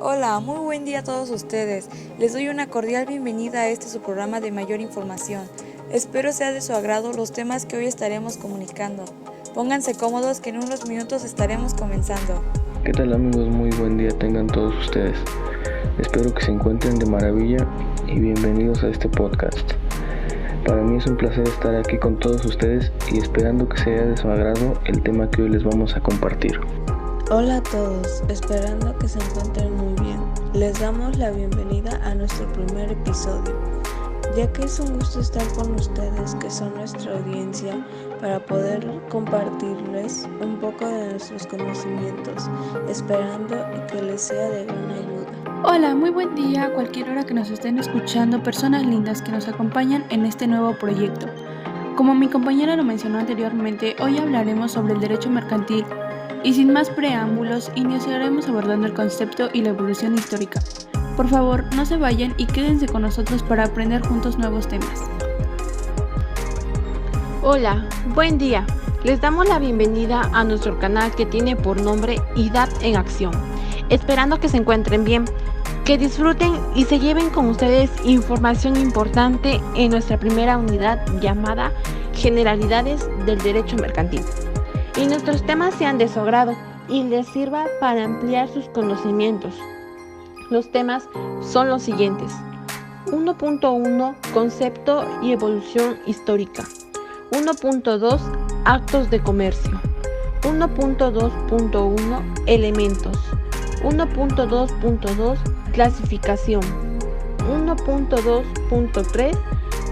Hola, muy buen día a todos ustedes. Les doy una cordial bienvenida a su programa de mayor información. Espero sea de su agrado los temas que hoy estaremos comunicando. Pónganse cómodos que en unos minutos estaremos comenzando. ¿Qué tal amigos? Muy buen día tengan todos ustedes. Espero que se encuentren de maravilla y bienvenidos a este podcast. Para mí es un placer estar aquí con todos ustedes y esperando que sea de su agrado el tema que hoy les vamos a compartir. Hola a todos, esperando que se encuentren muy bien. Les damos la bienvenida a nuestro primer episodio, ya que es un gusto estar con ustedes, que son nuestra audiencia, para poder compartirles un poco de nuestros conocimientos, esperando que les sea de gran ayuda. Hola, muy buen día a cualquier hora que nos estén escuchando, personas lindas que nos acompañan en este nuevo proyecto. Como mi compañera lo mencionó anteriormente, hoy hablaremos sobre el derecho mercantil y sin más preámbulos iniciaremos abordando el concepto y la evolución histórica. Por favor, no se vayan y quédense con nosotros para aprender juntos nuevos temas. Hola, buen día. Les damos la bienvenida a nuestro canal que tiene por nombre IDAP en Acción. Esperando que se encuentren bien, que disfruten y se lleven con ustedes información importante en nuestra primera unidad llamada Generalidades del Derecho Mercantil. Y nuestros temas sean de su agrado y les sirva para ampliar sus conocimientos. Los temas son los siguientes: 1.1 Concepto y evolución histórica, 1.2 Actos de comercio, 1.2.1 Elementos, 1.2.2 Clasificación, 1.2.3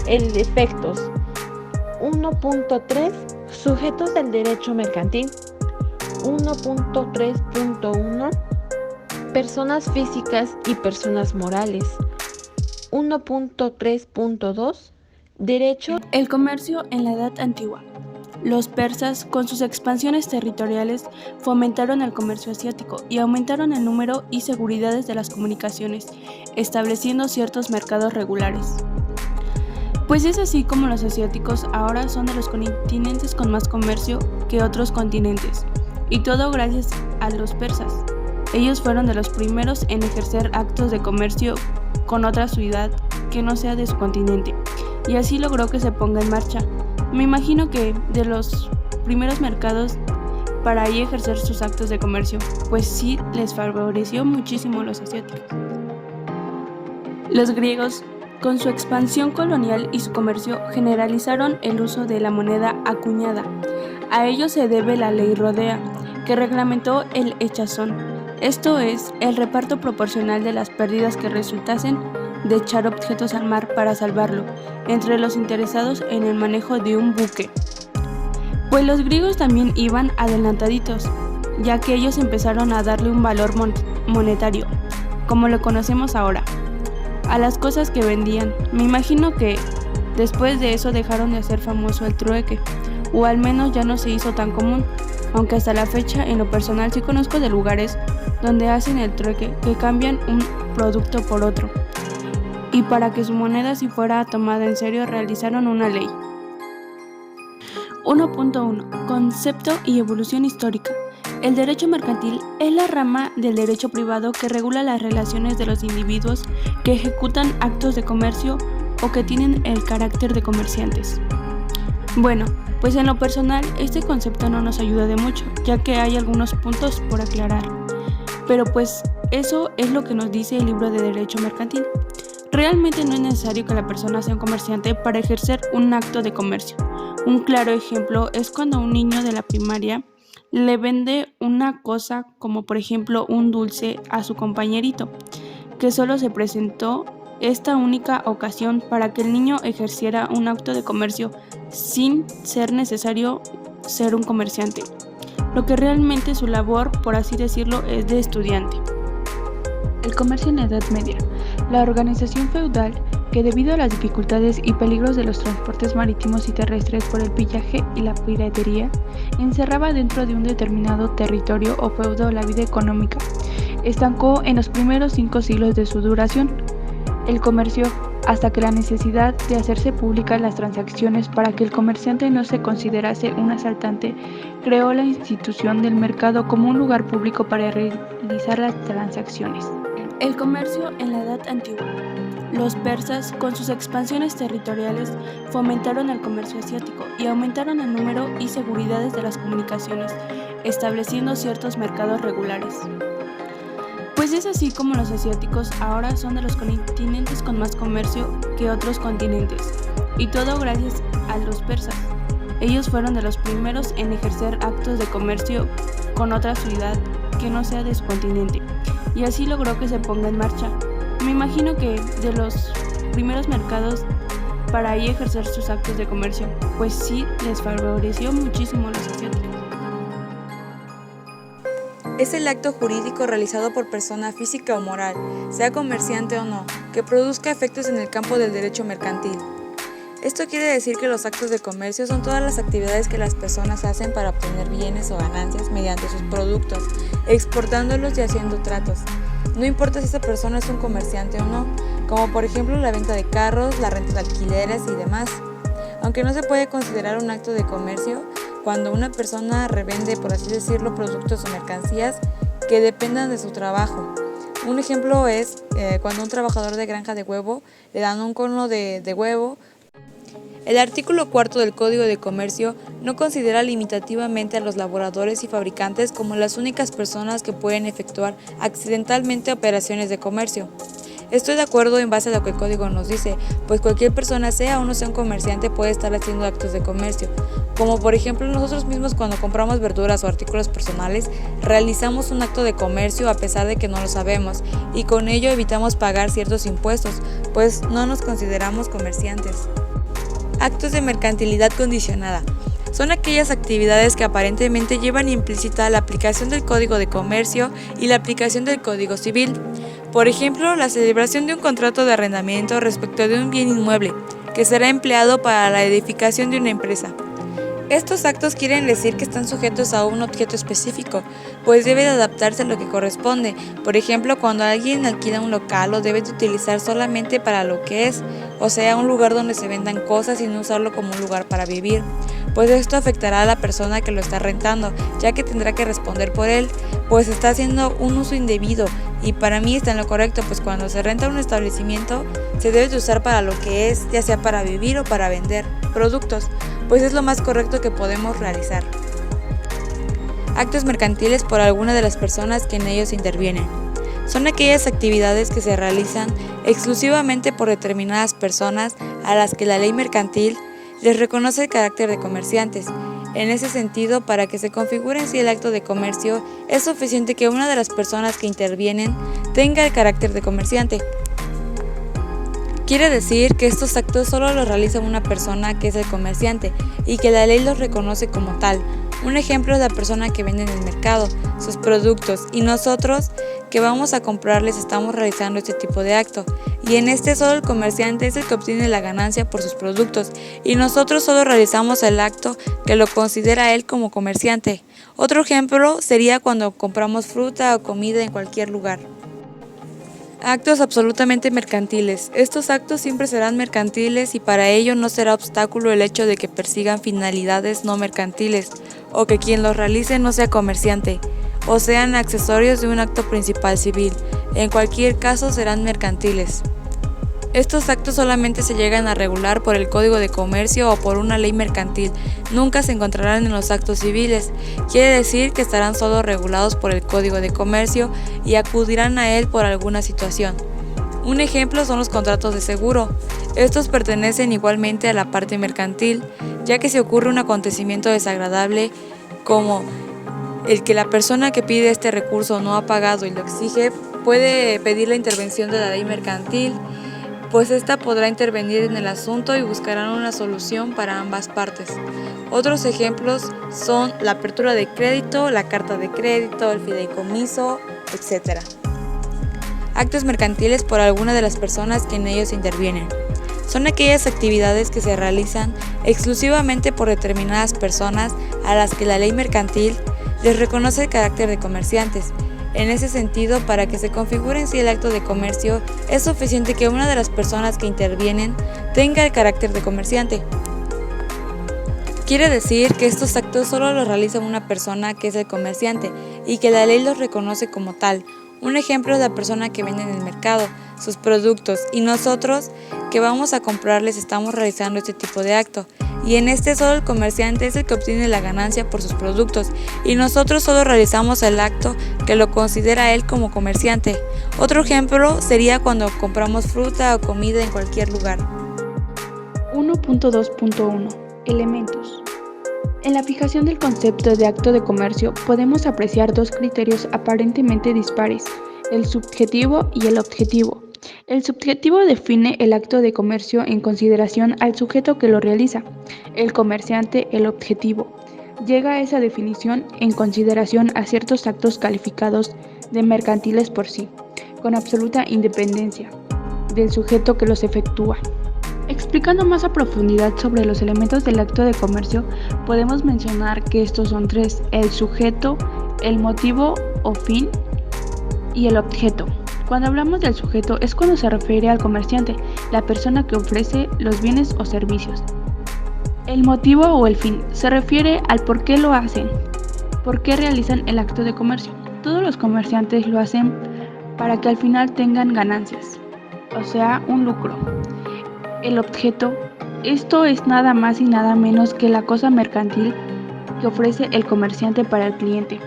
Efectos, 1.3 Sujetos del derecho mercantil, 1.3.1 Personas físicas y personas morales, 1.3.2 Derecho. El comercio en la Edad Antigua. Los persas, con sus expansiones territoriales, fomentaron el comercio asiático y aumentaron el número y seguridades de las comunicaciones, estableciendo ciertos mercados regulares. Pues es así como los asiáticos ahora son de los continentes con más comercio que otros continentes, y todo gracias a los persas. Ellos fueron de los primeros en ejercer actos de comercio con otra ciudad que no sea de su continente, y así logró que se ponga en marcha. Me imagino que de los primeros mercados para ahí ejercer sus actos de comercio, pues sí les favoreció muchísimo a los asiáticos. Los griegos, con su expansión colonial y su comercio, generalizaron el uso de la moneda acuñada. A ello se debe la ley Rodea, que reglamentó el hechazón, esto es, el reparto proporcional de las pérdidas que resultasen de echar objetos al mar para salvarlo, entre los interesados en el manejo de un buque. Pues los griegos también iban adelantaditos, ya que ellos empezaron a darle un valor monetario, como lo conocemos ahora, a las cosas que vendían. Me imagino que después de eso dejaron de hacer famoso el trueque, o al menos ya no se hizo tan común, aunque hasta la fecha en lo personal sí conozco de lugares donde hacen el trueque, que cambian un producto por otro, y para que su moneda sí fuera tomada en serio realizaron una ley. 1.1 Concepto y evolución histórica. El derecho mercantil es la rama del derecho privado que regula las relaciones de los individuos que ejecutan actos de comercio o que tienen el carácter de comerciantes. Bueno, pues en lo personal este concepto no nos ayuda de mucho, ya que hay algunos puntos por aclarar. Pero pues eso es lo que nos dice el libro de Derecho Mercantil. Realmente no es necesario que la persona sea un comerciante para ejercer un acto de comercio. Un claro ejemplo es cuando un niño de la primaria le vende una cosa, como por ejemplo un dulce, a su compañerito, que solo se presentó esta única ocasión para que el niño ejerciera un acto de comercio sin ser necesario ser un comerciante, lo que realmente su labor, por así decirlo, es de estudiante. El comercio en la Edad Media. La organización feudal, que debido a las dificultades y peligros de los transportes marítimos y terrestres por el pillaje y la piratería, encerraba dentro de un determinado territorio o feudo la vida económica. Estancó en los primeros 5 siglos de su duración el comercio, hasta que la necesidad de hacerse públicas las transacciones para que el comerciante no se considerase un asaltante creó la institución del mercado como un lugar público para realizar las transacciones. El comercio en la Edad Antigua. Los persas, con sus expansiones territoriales, fomentaron el comercio asiático y aumentaron el número y seguridades de las comunicaciones, estableciendo ciertos mercados regulares. Pues es así como los asiáticos ahora son de los continentes con más comercio que otros continentes, y todo gracias a los persas. Ellos fueron de los primeros en ejercer actos de comercio con otra ciudad que no sea de su continente, y así logró que se ponga en marcha. Me imagino que de los primeros mercados para ahí ejercer sus actos de comercio, pues sí les favoreció muchísimo a los asiáticos. Es el acto jurídico realizado por persona física o moral, sea comerciante o no, que produzca efectos en el campo del derecho mercantil. Esto quiere decir que los actos de comercio son todas las actividades que las personas hacen para obtener bienes o ganancias mediante sus productos, exportándolos y haciendo tratos. No importa si esa persona es un comerciante o no, como por ejemplo la venta de carros, la renta de alquileres y demás. Aunque no se puede considerar un acto de comercio cuando una persona revende, por así decirlo, productos o mercancías que dependan de su trabajo. Un ejemplo es cuando a un trabajador de granja de huevo le dan un cono de huevo. El artículo 4 del Código de Comercio no considera limitativamente a los laboradores y fabricantes como las únicas personas que pueden efectuar accidentalmente operaciones de comercio. Estoy de acuerdo en base a lo que el código nos dice, pues cualquier persona, sea o no sea un comerciante, puede estar haciendo actos de comercio, como por ejemplo nosotros mismos cuando compramos verduras o artículos personales, realizamos un acto de comercio a pesar de que no lo sabemos, y con ello evitamos pagar ciertos impuestos, pues no nos consideramos comerciantes. Actos de mercantilidad condicionada. Son aquellas actividades que aparentemente llevan implícita la aplicación del Código de Comercio y la aplicación del Código Civil. Por ejemplo, la celebración de un contrato de arrendamiento respecto de un bien inmueble, que será empleado para la edificación de una empresa. Estos actos quieren decir que están sujetos a un objeto específico, pues debe de adaptarse a lo que corresponde. Por ejemplo, cuando alguien alquila un local, lo debe de utilizar solamente para lo que es, o sea, un lugar donde se vendan cosas y no usarlo como un lugar para vivir, pues esto afectará a la persona que lo está rentando, ya que tendrá que responder por él, pues está haciendo un uso indebido, y para mí está en lo correcto, pues cuando se renta un establecimiento, se debe de usar para lo que es, ya sea para vivir o para vender productos, pues es lo más correcto que podemos realizar. Actos mercantiles por alguna de las personas que en ellos intervienen. Son aquellas actividades que se realizan exclusivamente por determinadas personas a las que la ley mercantil les reconoce el carácter de comerciantes. En ese sentido, para que se configure en sí el acto de comercio, es suficiente que una de las personas que intervienen tenga el carácter de comerciante. Quiere decir que estos actos solo los realiza una persona que es el comerciante y que la ley los reconoce como tal. Un ejemplo es la persona que vende en el mercado sus productos, y nosotros que vamos a comprarles estamos realizando este tipo de acto, y en este solo el comerciante es el que obtiene la ganancia por sus productos y nosotros solo realizamos el acto que lo considera él como comerciante. Otro ejemplo sería cuando compramos fruta o comida en cualquier lugar. Actos absolutamente mercantiles. Estos actos siempre serán mercantiles y para ello no será obstáculo el hecho de que persigan finalidades no mercantiles o que quien los realice no sea comerciante o sean accesorios de un acto principal civil. En cualquier caso serán mercantiles. Estos actos solamente se llegan a regular por el Código de Comercio o por una ley mercantil, nunca se encontrarán en los actos civiles. Quiere decir que estarán solo regulados por el Código de Comercio y acudirán a él por alguna situación. Un ejemplo son los contratos de seguro. Estos pertenecen igualmente a la parte mercantil, ya que si ocurre un acontecimiento desagradable como el que la persona que pide este recurso no ha pagado y lo exige, puede pedir la intervención de la ley mercantil, pues ésta podrá intervenir en el asunto y buscarán una solución para ambas partes. Otros ejemplos son la apertura de crédito, la carta de crédito, el fideicomiso, etc. Actos mercantiles por alguna de las personas que en ellos intervienen. Son aquellas actividades que se realizan exclusivamente por determinadas personas a las que la ley mercantil les reconoce el carácter de comerciantes. En ese sentido, para que se configure en sí el acto de comercio, es suficiente que una de las personas que intervienen tenga el carácter de comerciante. Quiere decir que estos actos solo los realiza una persona que es el comerciante y que la ley los reconoce como tal. Un ejemplo es la persona que vende en el mercado sus productos y nosotros que vamos a comprarles estamos realizando este tipo de acto. Y en este solo el comerciante es el que obtiene la ganancia por sus productos y nosotros solo realizamos el acto que lo considera él como comerciante. Otro ejemplo sería cuando compramos fruta o comida en cualquier lugar. 1.2.1 Elementos. En la fijación del concepto de acto de comercio podemos apreciar dos criterios aparentemente dispares, el subjetivo y el objetivo. El subjetivo define el acto de comercio en consideración al sujeto que lo realiza. El comerciante, el objetivo, llega a esa definición en consideración a ciertos actos calificados de mercantiles por sí, con absoluta independencia del sujeto que los efectúa. Explicando más a profundidad sobre los elementos del acto de comercio, podemos mencionar que estos son tres: el sujeto, el motivo o fin y el objeto. Cuando hablamos del sujeto es cuando se refiere al comerciante, la persona que ofrece los bienes o servicios. El motivo o el fin se refiere al por qué lo hacen, por qué realizan el acto de comercio. Todos los comerciantes lo hacen para que al final tengan ganancias, o sea, un lucro. El objeto, esto es nada más y nada menos que la cosa mercantil que ofrece el comerciante para el cliente.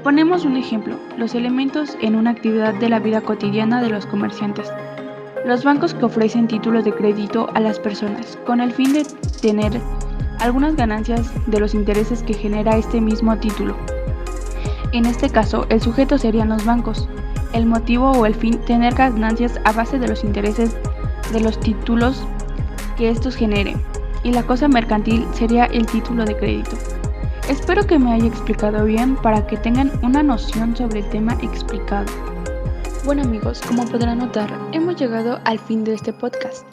Ponemos un ejemplo, los elementos en una actividad de la vida cotidiana de los comerciantes. Los bancos que ofrecen títulos de crédito a las personas con el fin de tener algunas ganancias de los intereses que genera este mismo título. En este caso, el sujeto serían los bancos. El motivo o el fin, tener ganancias a base de los intereses de los títulos que estos generen. Y la cosa mercantil sería el título de crédito. Espero que me haya explicado bien para que tengan una noción sobre el tema explicado. Bueno amigos, como podrán notar, hemos llegado al fin de este podcast.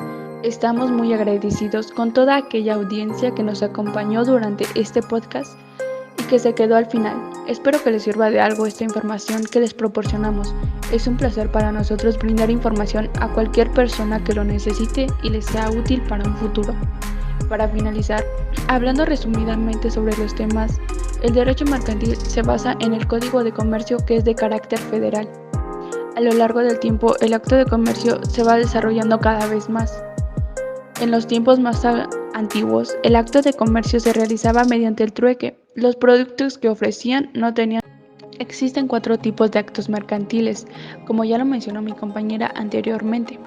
Estamos muy agradecidos con toda aquella audiencia que nos acompañó durante este podcast y que se quedó al final. Espero que les sirva de algo esta información que les proporcionamos. Es un placer para nosotros brindar información a cualquier persona que lo necesite y les sea útil para un futuro. Para finalizar, hablando resumidamente sobre los temas, el derecho mercantil se basa en el Código de Comercio, que es de carácter federal. A lo largo del tiempo, el acto de comercio se va desarrollando cada vez más. En los tiempos más antiguos, el acto de comercio se realizaba mediante el trueque. Los productos que ofrecían no tenían. Existen 4 tipos de actos mercantiles, como ya lo mencionó mi compañera anteriormente.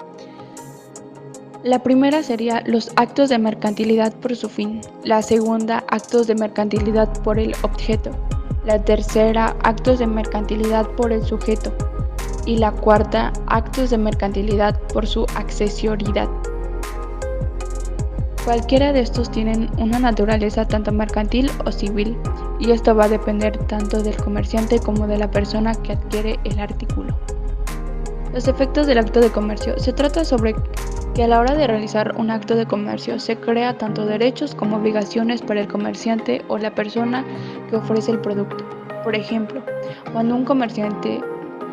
La primera sería los actos de mercantilidad por su fin, la segunda, actos de mercantilidad por el objeto, la tercera, actos de mercantilidad por el sujeto y la cuarta, actos de mercantilidad por su accesoridad. Cualquiera de estos tienen una naturaleza tanto mercantil o civil y esto va a depender tanto del comerciante como de la persona que adquiere el artículo. Los efectos del acto de comercio. Se trata sobre que a la hora de realizar un acto de comercio se crea tanto derechos como obligaciones para el comerciante o la persona que ofrece el producto. Por ejemplo, cuando un comerciante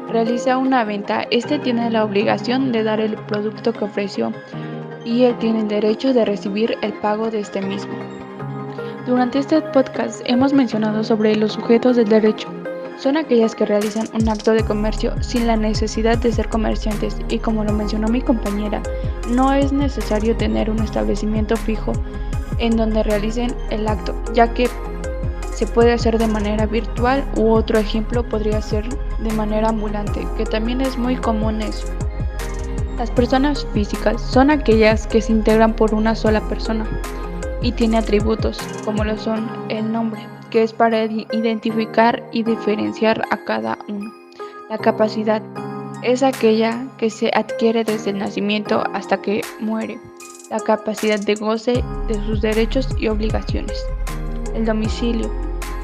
realiza una venta, este tiene la obligación de dar el producto que ofreció y él tiene el derecho de recibir el pago de este mismo. Durante este podcast hemos mencionado sobre los sujetos del derecho. Son aquellas que realizan un acto de comercio sin la necesidad de ser comerciantes y, como lo mencionó mi compañera, no es necesario tener un establecimiento fijo en donde realicen el acto, ya que se puede hacer de manera virtual u otro ejemplo podría ser de manera ambulante, que también es muy común eso. Las personas físicas son aquellas que se integran por una sola persona y tiene atributos como lo son el nombre, que es para identificar y diferenciar a cada uno. La capacidad es aquella que se adquiere desde el nacimiento hasta que muere. La capacidad de goce de sus derechos y obligaciones. El domicilio.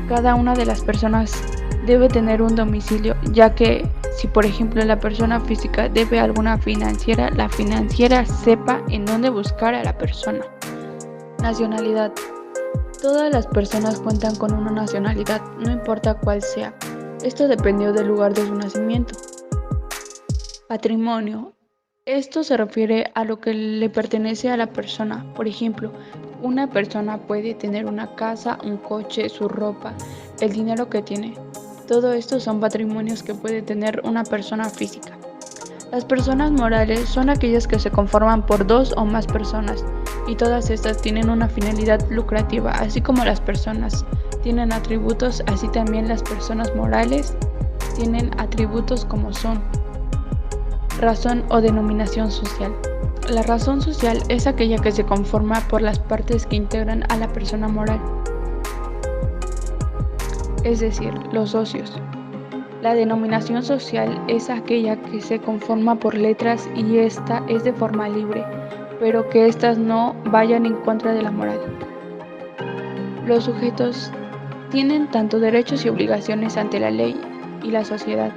Cada una de las personas debe tener un domicilio, ya que si por ejemplo la persona física debe a alguna financiera, la financiera sepa en dónde buscar a la persona. Nacionalidad. Todas las personas cuentan con una nacionalidad, no importa cuál sea. Esto dependió del lugar de su nacimiento. Patrimonio. Esto se refiere a lo que le pertenece a la persona. Por ejemplo, una persona puede tener una casa, un coche, su ropa, el dinero que tiene. Todo esto son patrimonios que puede tener una persona física. Las personas morales son aquellas que se conforman por 2 o más personas y todas estas tienen una finalidad lucrativa, así como las personas tienen atributos, así también las personas morales tienen atributos como son razón o denominación social. La razón social es aquella que se conforma por las partes que integran a la persona moral, es decir, los socios. La denominación social es aquella que se conforma por letras y esta es de forma libre, pero que éstas no vayan en contra de la moral. Los sujetos tienen tanto derechos y obligaciones ante la ley y la sociedad,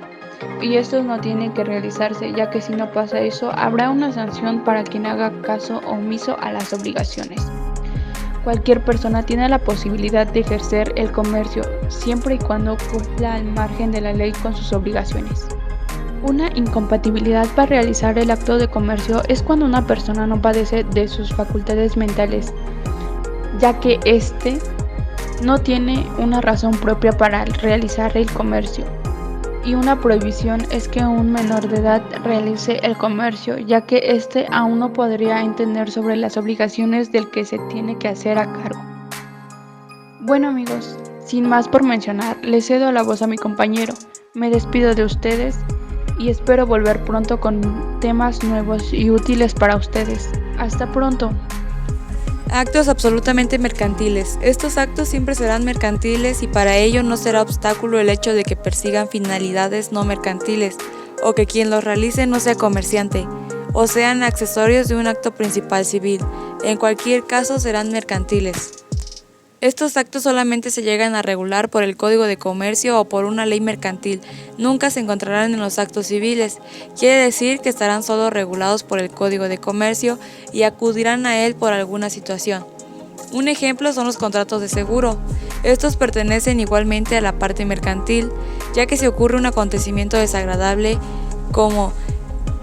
y estos no tienen que realizarse, ya que si no pasa eso, habrá una sanción para quien haga caso omiso a las obligaciones. Cualquier persona tiene la posibilidad de ejercer el comercio siempre y cuando cumpla al margen de la ley con sus obligaciones. Una incompatibilidad para realizar el acto de comercio es cuando una persona no padece de sus facultades mentales, ya que éste no tiene una razón propia para realizar el comercio. Y una prohibición es que un menor de edad realice el comercio, ya que éste aún no podría entender sobre las obligaciones del que se tiene que hacer a cargo. Bueno amigos, sin más por mencionar, les cedo la voz a mi compañero. Me despido de ustedes y espero volver pronto con temas nuevos y útiles para ustedes. Hasta pronto. Actos absolutamente mercantiles. Estos actos siempre serán mercantiles y para ello no será obstáculo el hecho de que persigan finalidades no mercantiles o que quien los realice no sea comerciante o sean accesorios de un acto principal civil. En cualquier caso serán mercantiles. Estos actos solamente se llegan a regular por el Código de Comercio o por una ley mercantil. Nunca se encontrarán en los actos civiles. Quiere decir que estarán solo regulados por el Código de Comercio y acudirán a él por alguna situación. Un ejemplo son los contratos de seguro. Estos pertenecen igualmente a la parte mercantil, ya que si ocurre un acontecimiento desagradable como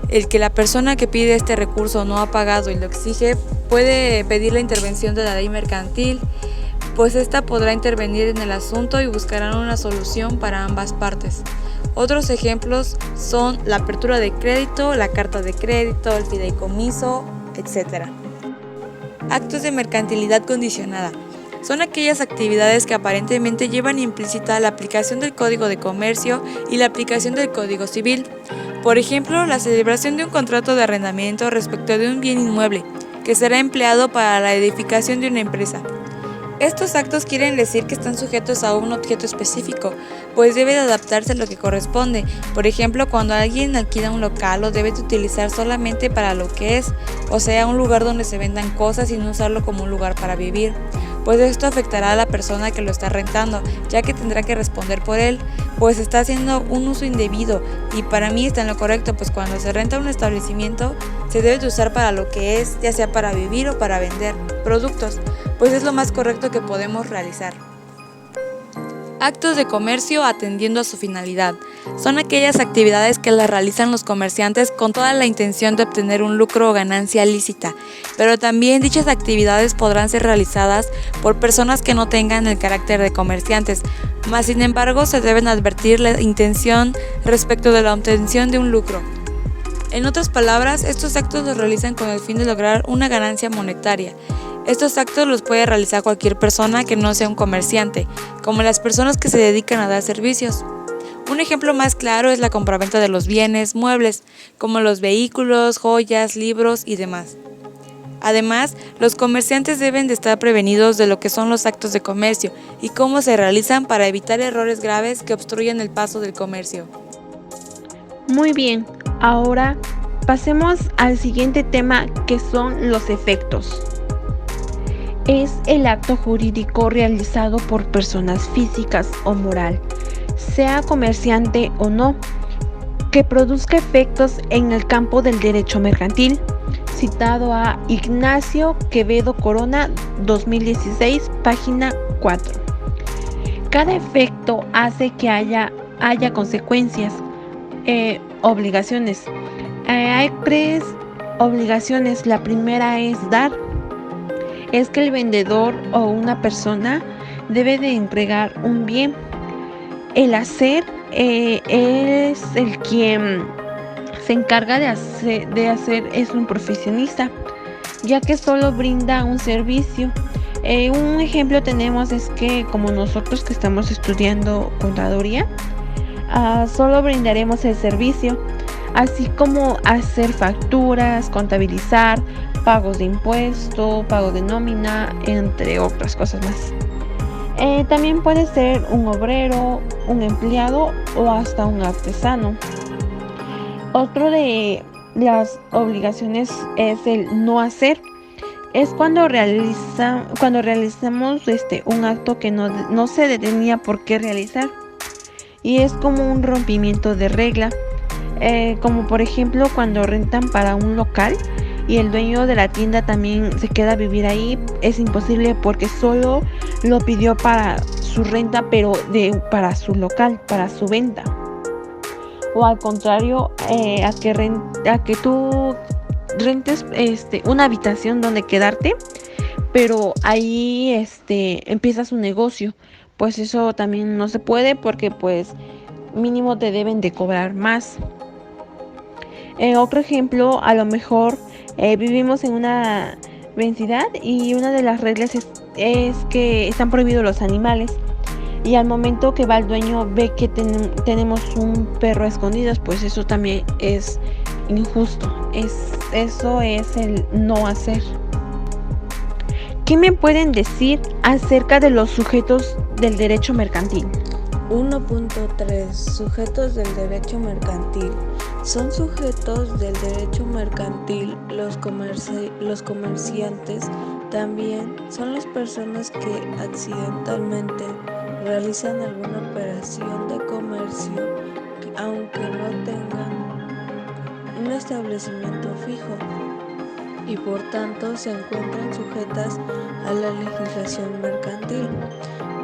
el que la persona que pide este recurso no ha pagado y lo exige, puede pedir la intervención de la ley mercantil, pues ésta podrá intervenir en el asunto y buscarán una solución para ambas partes. Otros ejemplos son la apertura de crédito, la carta de crédito, el fideicomiso, etc. Actos de mercantilidad condicionada. Son aquellas actividades que aparentemente llevan implícita la aplicación del Código de Comercio y la aplicación del Código Civil. Por ejemplo, la celebración de un contrato de arrendamiento respecto de un bien inmueble, que será empleado para la edificación de una empresa. Estos actos quieren decir que están sujetos a un objeto específico, pues debe de adaptarse a lo que corresponde. Por ejemplo, cuando alguien alquila un local, lo debe de utilizar solamente para lo que es, o sea, un lugar donde se vendan cosas y no usarlo como un lugar para vivir, pues esto afectará a la persona que lo está rentando, ya que tendrá que responder por él, pues está haciendo un uso indebido, y para mí está en lo correcto, pues cuando se renta un establecimiento, se debe de usar para lo que es, ya sea para vivir o para vender productos, pues es lo más correcto que podemos realizar. Actos de comercio atendiendo a su finalidad. Son aquellas actividades que las realizan los comerciantes con toda la intención de obtener un lucro o ganancia lícita, pero también dichas actividades podrán ser realizadas por personas que no tengan el carácter de comerciantes, mas sin embargo se deben advertir la intención respecto de la obtención de un lucro. En otras palabras, estos actos los realizan con el fin de lograr una ganancia monetaria. Estos actos los puede realizar cualquier persona que no sea un comerciante, como las personas que se dedican a dar servicios. Un ejemplo más claro es la compraventa de los bienes, muebles, como los vehículos, joyas, libros y demás. Además, los comerciantes deben de estar prevenidos de lo que son los actos de comercio y cómo se realizan para evitar errores graves que obstruyan el paso del comercio. Muy bien, ahora pasemos al siguiente tema, que son los efectos. Es el acto jurídico realizado por personas físicas o moral, sea comerciante o no, que produzca efectos en el campo del derecho mercantil, citado a Ignacio Quevedo Corona, 2016, página 4. Cada efecto hace que haya consecuencias, obligaciones. Hay 3 obligaciones. La primera es dar. Es que el vendedor o una persona debe de entregar un bien. el hacer es el quien se encarga de hacer es un profesionista, ya que solo brinda un servicio. Un ejemplo tenemos es que como nosotros que estamos estudiando contaduría, solo brindaremos el servicio, así como hacer facturas, contabilizar, pagos de impuesto, pago de nómina, entre otras cosas más. También puede ser un obrero, un empleado o hasta un artesano. Otro de las obligaciones es el no hacer. Es cuando realizamos un acto que no se tenía por qué realizar. Y es como un rompimiento de regla. Como por ejemplo cuando rentan para un local y el dueño de la tienda también se queda a vivir ahí. Es imposible porque solo lo pidió para su renta, pero para su local, para su venta. O al contrario, a que tú rentes una habitación donde quedarte, pero ahí empiezas un negocio. Pues eso también no se puede porque pues mínimo te deben de cobrar más. Otro ejemplo, a lo mejor vivimos en una vecindad y una de las reglas es que están prohibidos los animales. Y al momento que va el dueño ve que tenemos un perro a escondidas, pues eso también es injusto. Eso es el no hacer. ¿Qué me pueden decir acerca de los sujetos del derecho mercantil? 1.3 Sujetos del derecho mercantil. Son sujetos del derecho mercantil los comerciantes. También son las personas que accidentalmente realizan alguna operación de comercio aunque no tengan un establecimiento fijo y por tanto se encuentran sujetas a la legislación mercantil.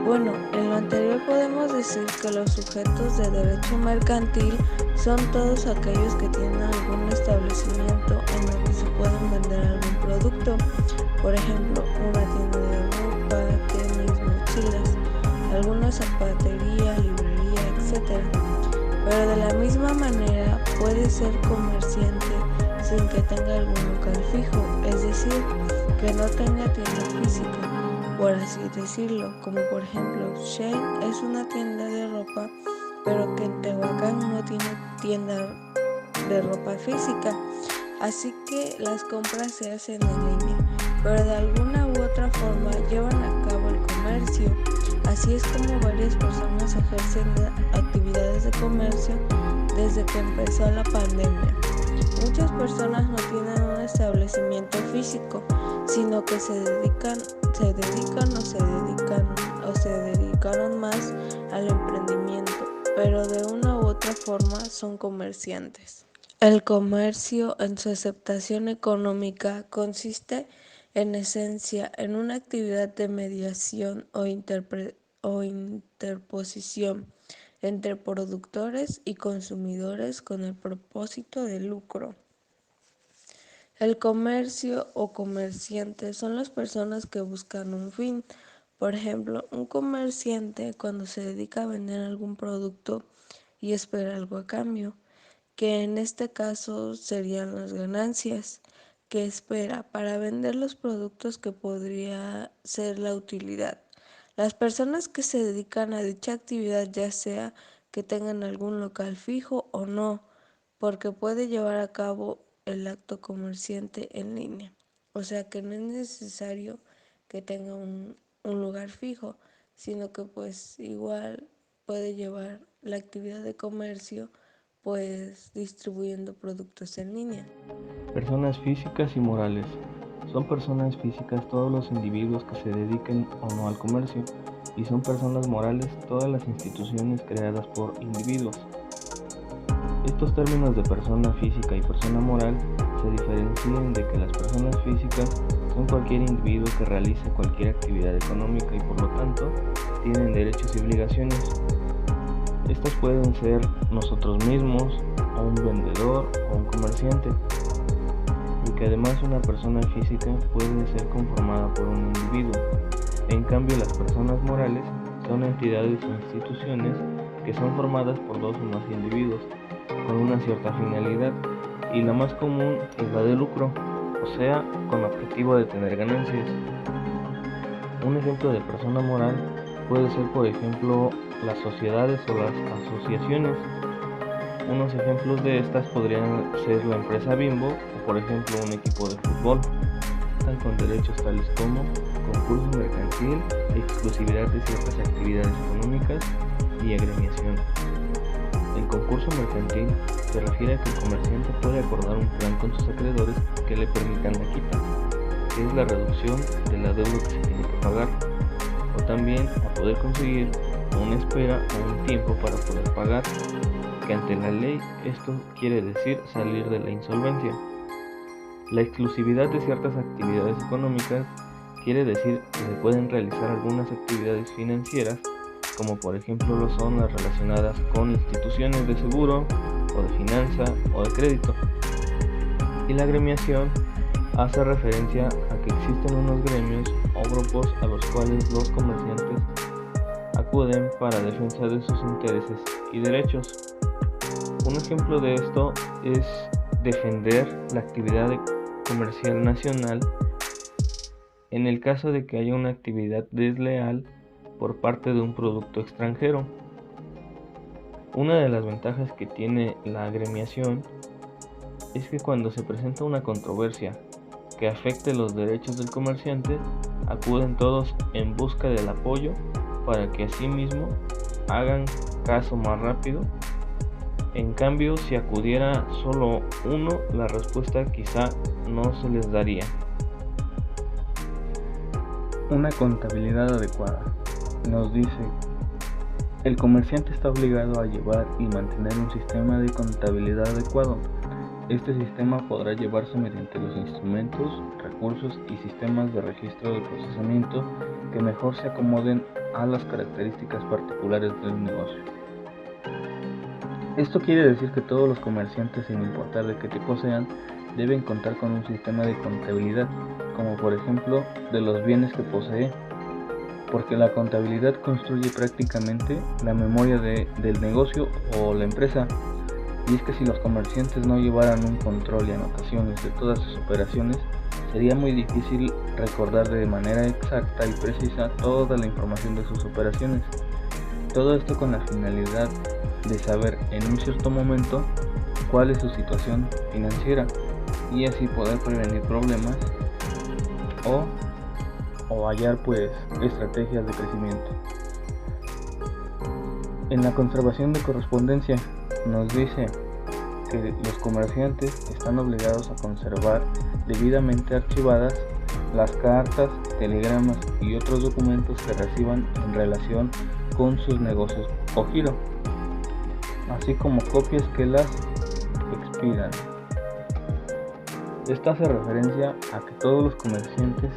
Bueno, en lo anterior podemos decir que los sujetos de derecho mercantil son todos aquellos que tienen algún establecimiento en donde se pueden vender algún producto, por ejemplo, una tienda de ropa, tenis, mochilas, alguna zapatería, librería, etc. Pero de la misma manera puede ser comerciante sin que tenga algún local fijo, es decir, que no tenga tienda física, por así decirlo, como por ejemplo Shane es una tienda de ropa, pero que en Tehuacán no tiene tienda de ropa física, así que las compras se hacen en línea, pero de alguna u otra forma llevan a cabo el comercio. Así es como varias personas ejercen actividades de comercio desde que empezó la pandemia. Muchas personas no tienen un establecimiento físico, sino que se dedicaron más al emprendimiento, pero de una u otra forma son comerciantes. El comercio, en su aceptación económica, consiste en esencia en una actividad de mediación o interposición entre productores y consumidores con el propósito de lucro. El comercio o comerciante son las personas que buscan un fin. Por ejemplo, un comerciante cuando se dedica a vender algún producto y espera algo a cambio, que en este caso serían las ganancias que espera para vender los productos que podría ser la utilidad. Las personas que se dedican a dicha actividad, ya sea que tengan algún local fijo o no, porque puede llevar a cabo el acto comerciante en línea. O sea que no es necesario que tenga un lugar fijo, sino que pues igual puede llevar la actividad de comercio pues distribuyendo productos en línea. Personas físicas y morales. Son personas físicas todos los individuos que se dediquen o no al comercio, y son personas morales todas las instituciones creadas por individuos. Estos términos de persona física y persona moral se diferencian de que las personas físicas son cualquier individuo que realice cualquier actividad económica y por lo tanto tienen derechos y obligaciones. Estos pueden ser nosotros mismos, o un vendedor o un comerciante, y que además una persona física puede ser conformada por un individuo. En cambio, las personas morales son entidades o instituciones que son formadas por dos o más individuos con una cierta finalidad, y la más común es la de lucro, o sea, con objetivo de tener ganancias. Un ejemplo de persona moral puede ser, por ejemplo, las sociedades o las asociaciones. Unos ejemplos de estas podrían ser la empresa Bimbo o, por ejemplo, un equipo de fútbol. Cuentan con derechos tales como concurso mercantil, exclusividad de ciertas actividades económicas y agremiación. El concurso mercantil se refiere a que el comerciante puede acordar un plan con sus acreedores que le permitan la quita, que es la reducción de la deuda que se tiene que pagar, o también a poder conseguir una espera o un tiempo para poder pagar, que ante la ley esto quiere decir salir de la insolvencia. La exclusividad de ciertas actividades económicas quiere decir que se pueden realizar algunas actividades financieras, como por ejemplo lo son las relacionadas con instituciones de seguro, o de finanza, o de crédito. Y la agremiación hace referencia a que existen unos gremios o grupos a los cuales los comerciantes acuden para defensa de sus intereses y derechos. Un ejemplo de esto es defender la actividad comercial nacional en el caso de que haya una actividad desleal por parte de un producto extranjero. Una de las ventajas que tiene la agremiación es que cuando se presenta una controversia que afecte los derechos del comerciante, acuden todos en busca del apoyo para que asimismo hagan caso más rápido. En cambio, si acudiera solo uno, la respuesta quizá no se les daría. Una contabilidad adecuada. Nos dice, el comerciante está obligado a llevar y mantener un sistema de contabilidad adecuado. Este sistema podrá llevarse mediante los instrumentos, recursos y sistemas de registro de procesamiento que mejor se acomoden a las características particulares del negocio. Esto quiere decir que todos los comerciantes, sin importar de qué tipo sean, deben contar con un sistema de contabilidad, como por ejemplo de los bienes que posee, porque la contabilidad construye prácticamente la memoria del negocio o la empresa. Y es que si los comerciantes no llevaran un control y anotaciones de todas sus operaciones, sería muy difícil recordar de manera exacta y precisa toda la información de sus operaciones. Todo esto con la finalidad de saber en un cierto momento cuál es su situación financiera y así poder prevenir problemas o hallar estrategias de crecimiento. En la conservación de correspondencia nos dice que los comerciantes están obligados a conservar debidamente archivadas las cartas, telegramas y otros documentos que reciban en relación con sus negocios o giro, así como copias que las expidan. Esto hace referencia a que todos los comerciantes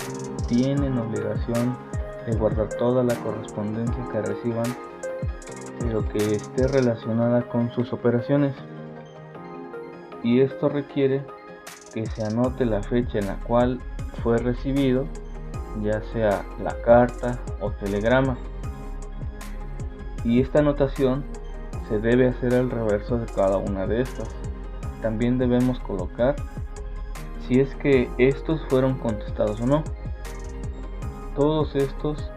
tienen obligación de guardar toda la correspondencia que reciban, pero que esté relacionada con sus operaciones, y esto requiere que se anote la fecha en la cual fue recibido, ya sea la carta o telegrama, y esta anotación se debe hacer al reverso de cada una de estas. También debemos colocar si es que estos fueron contestados o no. Todos estos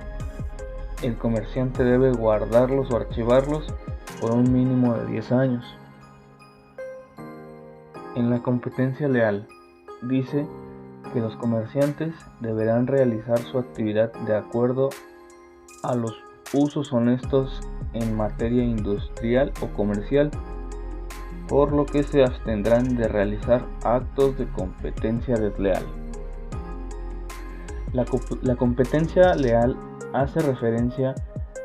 el comerciante debe guardarlos o archivarlos por un mínimo de 10 años. En la competencia leal dice que los comerciantes deberán realizar su actividad de acuerdo a los usos honestos en materia industrial o comercial, por lo que se abstendrán de realizar actos de competencia desleal. La competencia leal hace referencia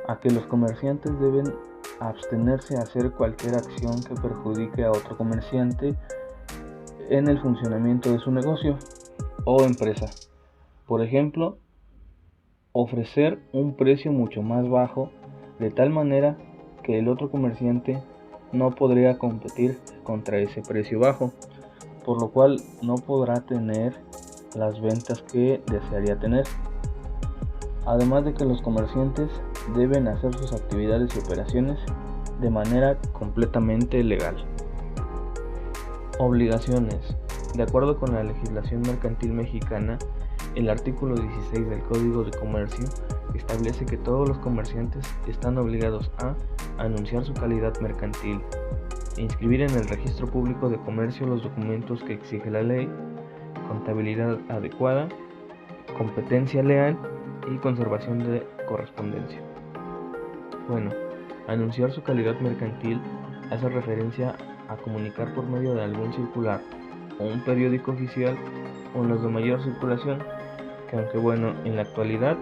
a que los comerciantes deben abstenerse a hacer cualquier acción que perjudique a otro comerciante en el funcionamiento de su negocio o empresa. Por ejemplo, ofrecer un precio mucho más bajo de tal manera que el otro comerciante no podría competir contra ese precio bajo, por lo cual no podrá tener las ventas que desearía tener. Además de que los comerciantes deben hacer sus actividades y operaciones de manera completamente legal. Obligaciones. De acuerdo con la legislación mercantil mexicana, el artículo 16 del Código de Comercio establece que todos los comerciantes están obligados a anunciar su calidad mercantil, inscribir en el Registro Público de Comercio los documentos que exige la ley, contabilidad adecuada, competencia leal y conservación de correspondencia. Bueno, anunciar su calidad mercantil hace referencia a comunicar por medio de algún circular o un periódico oficial o en los de mayor circulación, que aunque bueno, en la actualidad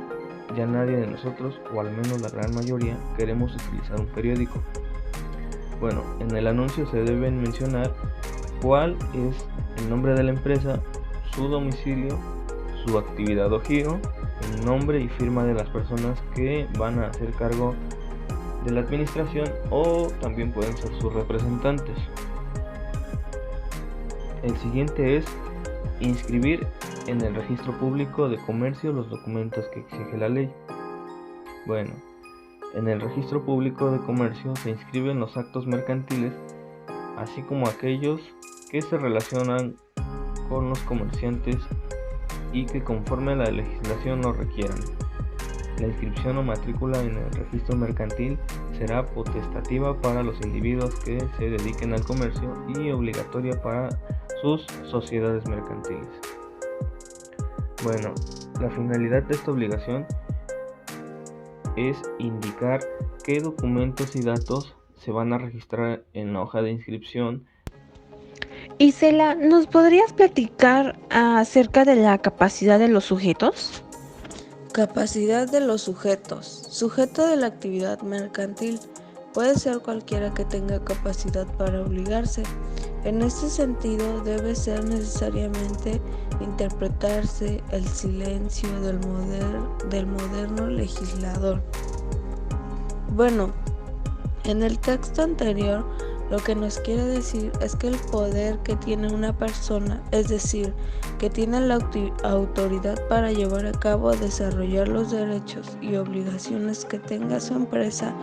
ya nadie de nosotros, o al menos la gran mayoría, queremos utilizar un periódico. Bueno, en el anuncio se deben mencionar cuál es el nombre de la empresa, su domicilio, su actividad o giro, el nombre y firma de las personas que van a hacer cargo de la administración o también pueden ser sus representantes. El siguiente es inscribir en el Registro Público de Comercio los documentos que exige la ley. Bueno, en el Registro Público de Comercio se inscriben los actos mercantiles, así como aquellos que se relacionan con los comerciantes y que conforme a la legislación lo requieran. La inscripción o matrícula en el registro mercantil será potestativa para los individuos que se dediquen al comercio y obligatoria para sus sociedades mercantiles. Bueno, la finalidad de esta obligación es indicar qué documentos y datos se van a registrar en la hoja de inscripción. Isela, ¿nos podrías platicar acerca de la capacidad de los sujetos? Capacidad de los sujetos. Sujeto de la actividad mercantil. Puede ser cualquiera que tenga capacidad para obligarse. En este sentido, debe ser necesariamente interpretarse el silencio del moderno legislador. Bueno, en el texto anterior, lo que nos quiere decir es que el poder que tiene una persona, es decir, que tiene la autoridad para llevar a cabo, desarrollar los derechos y obligaciones que tenga su empresa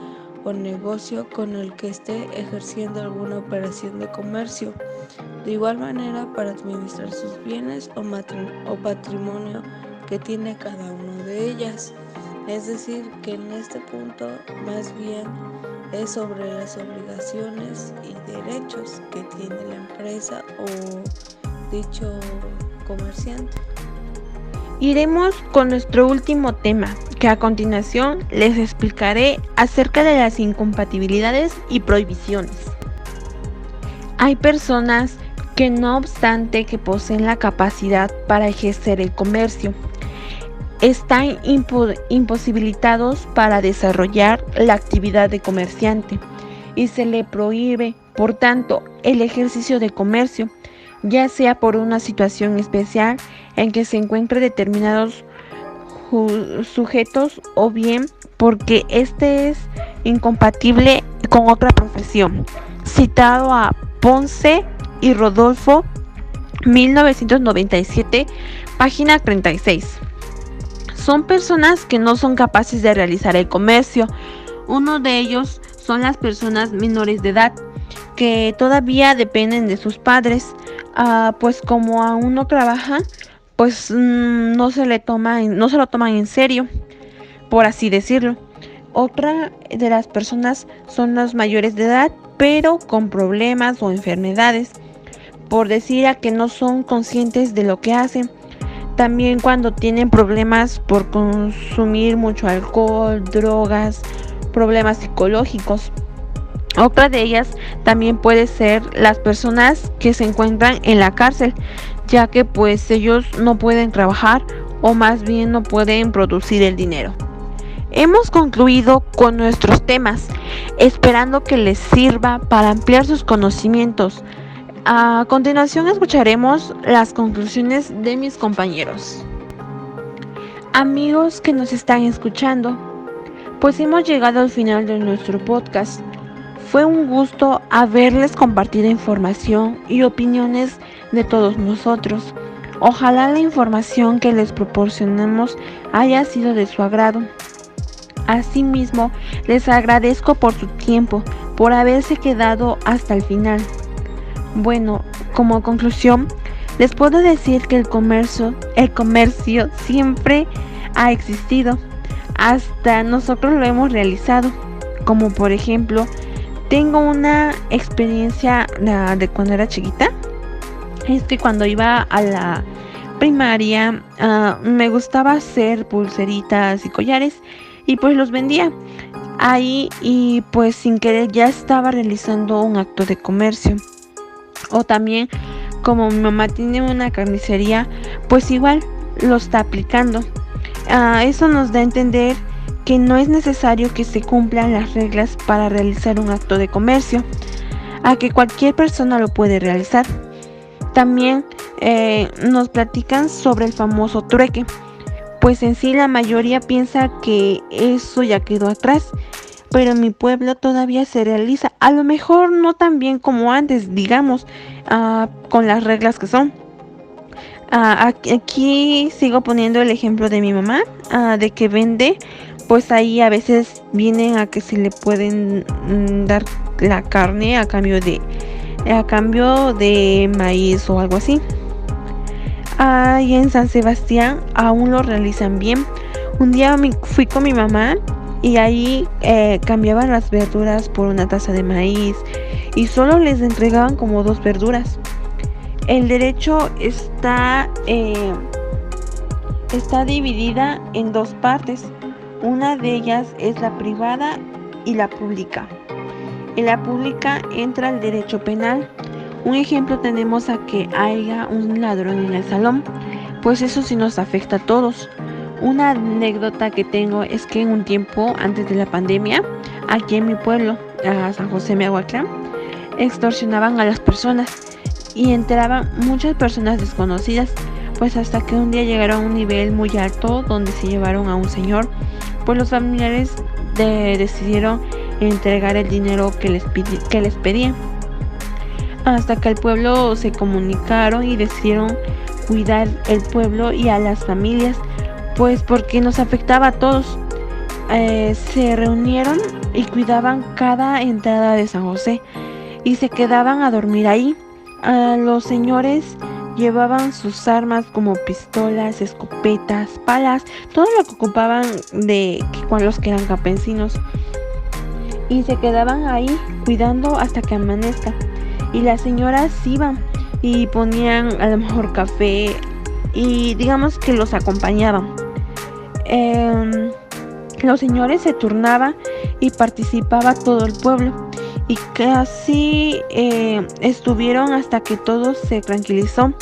o negocio con el que esté ejerciendo alguna operación de comercio. De igual manera, para administrar sus bienes o patrimonio que tiene cada uno de ellas. Es decir, que en este punto más bien es sobre las obligaciones y derechos que tiene la empresa o dicho comerciante. Iremos con nuestro último tema, que a continuación les explicaré acerca de las incompatibilidades y prohibiciones. Hay personas que no obstante que poseen la capacidad para ejercer el comercio, están imposibilitados para desarrollar la actividad de comerciante y se le prohíbe, por tanto, el ejercicio de comercio, ya sea por una situación especial en que se encuentren determinados sujetos o bien porque este es incompatible con otra profesión. Citado a Ponce y Rodolfo, 1997, página 36. Son personas que no son capaces de realizar el comercio. Uno de ellos son las personas menores de edad que todavía dependen de sus padres, pues como aún no trabajan, pues no se lo toman en serio, por así decirlo. Otra de las personas son los mayores de edad, pero con problemas o enfermedades, por decir a que no son conscientes de lo que hacen. También cuando tienen problemas por consumir mucho alcohol, drogas, problemas psicológicos. Otra de ellas también puede ser las personas que se encuentran en la cárcel, ya que pues ellos no pueden trabajar o más bien no pueden producir el dinero. Hemos concluido con nuestros temas, esperando que les sirva para ampliar sus conocimientos. A continuación escucharemos las conclusiones de mis compañeros. Amigos que nos están escuchando, pues hemos llegado al final de nuestro podcast. Fue un gusto haberles compartido información y opiniones de todos nosotros. Ojalá la información que les proporcionamos haya sido de su agrado. Asimismo, les agradezco por su tiempo, por haberse quedado hasta el final. Bueno, como conclusión, les puedo decir que el comercio siempre ha existido. Hasta nosotros lo hemos realizado. Como por ejemplo, tengo una experiencia de cuando era chiquita. Es que cuando iba a la primaria me gustaba hacer pulseritas y collares y pues los vendía ahí, y pues sin querer ya estaba realizando un acto de comercio. O también, como mi mamá tiene una carnicería, pues igual lo está aplicando. Eso nos da a entender que no es necesario que se cumplan las reglas para realizar un acto de comercio, a que cualquier persona lo puede realizar. También nos platican sobre el famoso trueque, pues en sí la mayoría piensa que eso ya quedó atrás, pero en mi pueblo todavía se realiza, a lo mejor no tan bien como antes, digamos, con las reglas que son. Aquí sigo poniendo el ejemplo de mi mamá, de que vende, pues ahí a veces vienen a que si le pueden dar la carne a cambio de maíz o algo así. Y en San Sebastián aún lo realizan bien. Un día fui con mi mamá y ahí cambiaban las verduras por una taza de maíz y solo les entregaban como 2 verduras. El derecho está dividida en 2 partes. Una de ellas es la privada y la pública. En la pública entra el derecho penal. Un ejemplo tenemos a que haya un ladrón en el salón, pues eso sí nos afecta a todos. Una anécdota que tengo es que en un tiempo antes de la pandemia, aquí en mi pueblo, a San José Miahuatlán, extorsionaban a las personas y entraban muchas personas desconocidas, pues hasta que un día llegaron a un nivel muy alto donde se llevaron a un señor, pues los familiares decidieron entregar el dinero que les pedían, hasta que al pueblo se comunicaron y decidieron cuidar el pueblo y a las familias, pues porque nos afectaba a todos. Se reunieron y cuidaban cada entrada de San José y se quedaban a dormir ahí. Los señores llevaban sus armas como pistolas, escopetas, palas, todo lo que ocupaban con los que eran campesinos, y se quedaban ahí cuidando hasta que amanezca. Y las señoras iban y ponían a lo mejor café y digamos que los acompañaban. Los señores se turnaban y participaba todo el pueblo, y casi estuvieron hasta que todo se tranquilizó.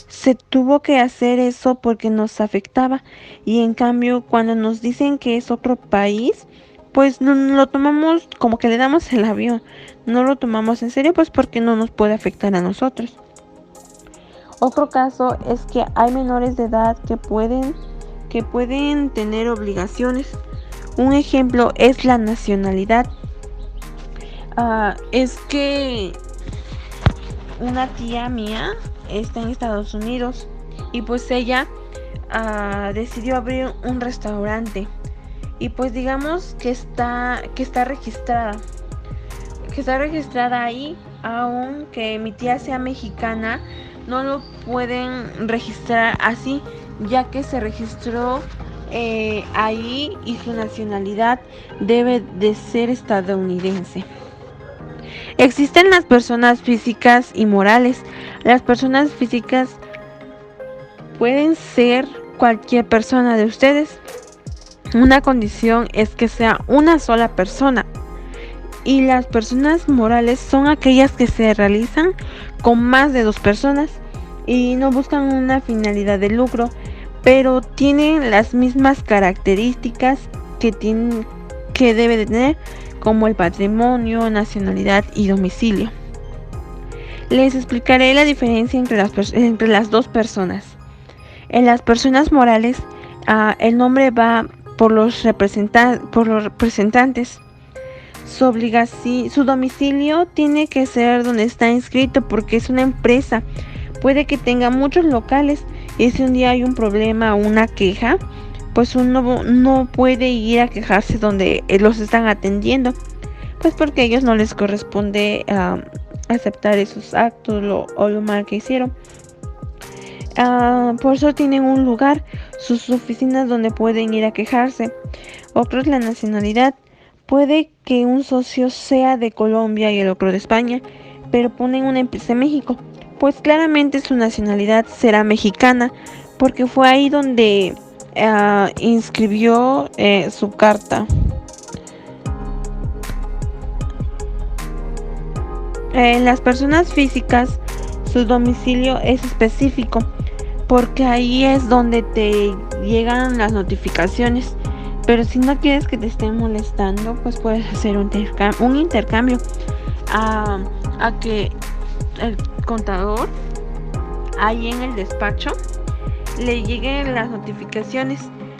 Se tuvo que hacer eso porque nos afectaba, y en cambio cuando nos dicen que es otro país, pues no lo tomamos como que le damos el avión, no lo tomamos en serio, pues porque no nos puede afectar a nosotros. Otro caso es que hay menores de edad que pueden tener obligaciones. Un ejemplo es la nacionalidad. Es que una tía mía está en Estados Unidos y pues ella decidió abrir un restaurante, y pues digamos que está registrada ahí. Aunque mi tía sea mexicana, no lo pueden registrar así, ya que se registró ahí y su nacionalidad debe de ser estadounidense. Existen las personas físicas y morales. Las personas físicas pueden ser cualquier persona de ustedes. Una condición es que sea una sola persona. Y las personas morales son aquellas que se realizan con más de 2 personas y no buscan una finalidad de lucro, pero tienen las mismas características que debe de tener, como el patrimonio, nacionalidad y domicilio. Les explicaré la diferencia entre las 2 personas. En las personas morales, el nombre va por los representantes. Su domicilio tiene que ser donde está inscrito, porque es una empresa. Puede que tenga muchos locales, y si un día hay un problema o una queja, pues uno no puede ir a quejarse donde los están atendiendo, pues porque a ellos no les corresponde aceptar esos actos o lo mal que hicieron. Por eso tienen un lugar, sus oficinas donde pueden ir a quejarse. Otro es la nacionalidad. Puede que un socio sea de Colombia y el otro de España, pero ponen una empresa en México, pues claramente su nacionalidad será mexicana, porque fue ahí donde inscribió su carta. Las personas físicas, su domicilio es específico, porque ahí es donde te llegan las notificaciones. Pero si no quieres que te estén molestando, pues puedes hacer un intercambio a que el contador ahí en el despacho le lleguen las notificaciones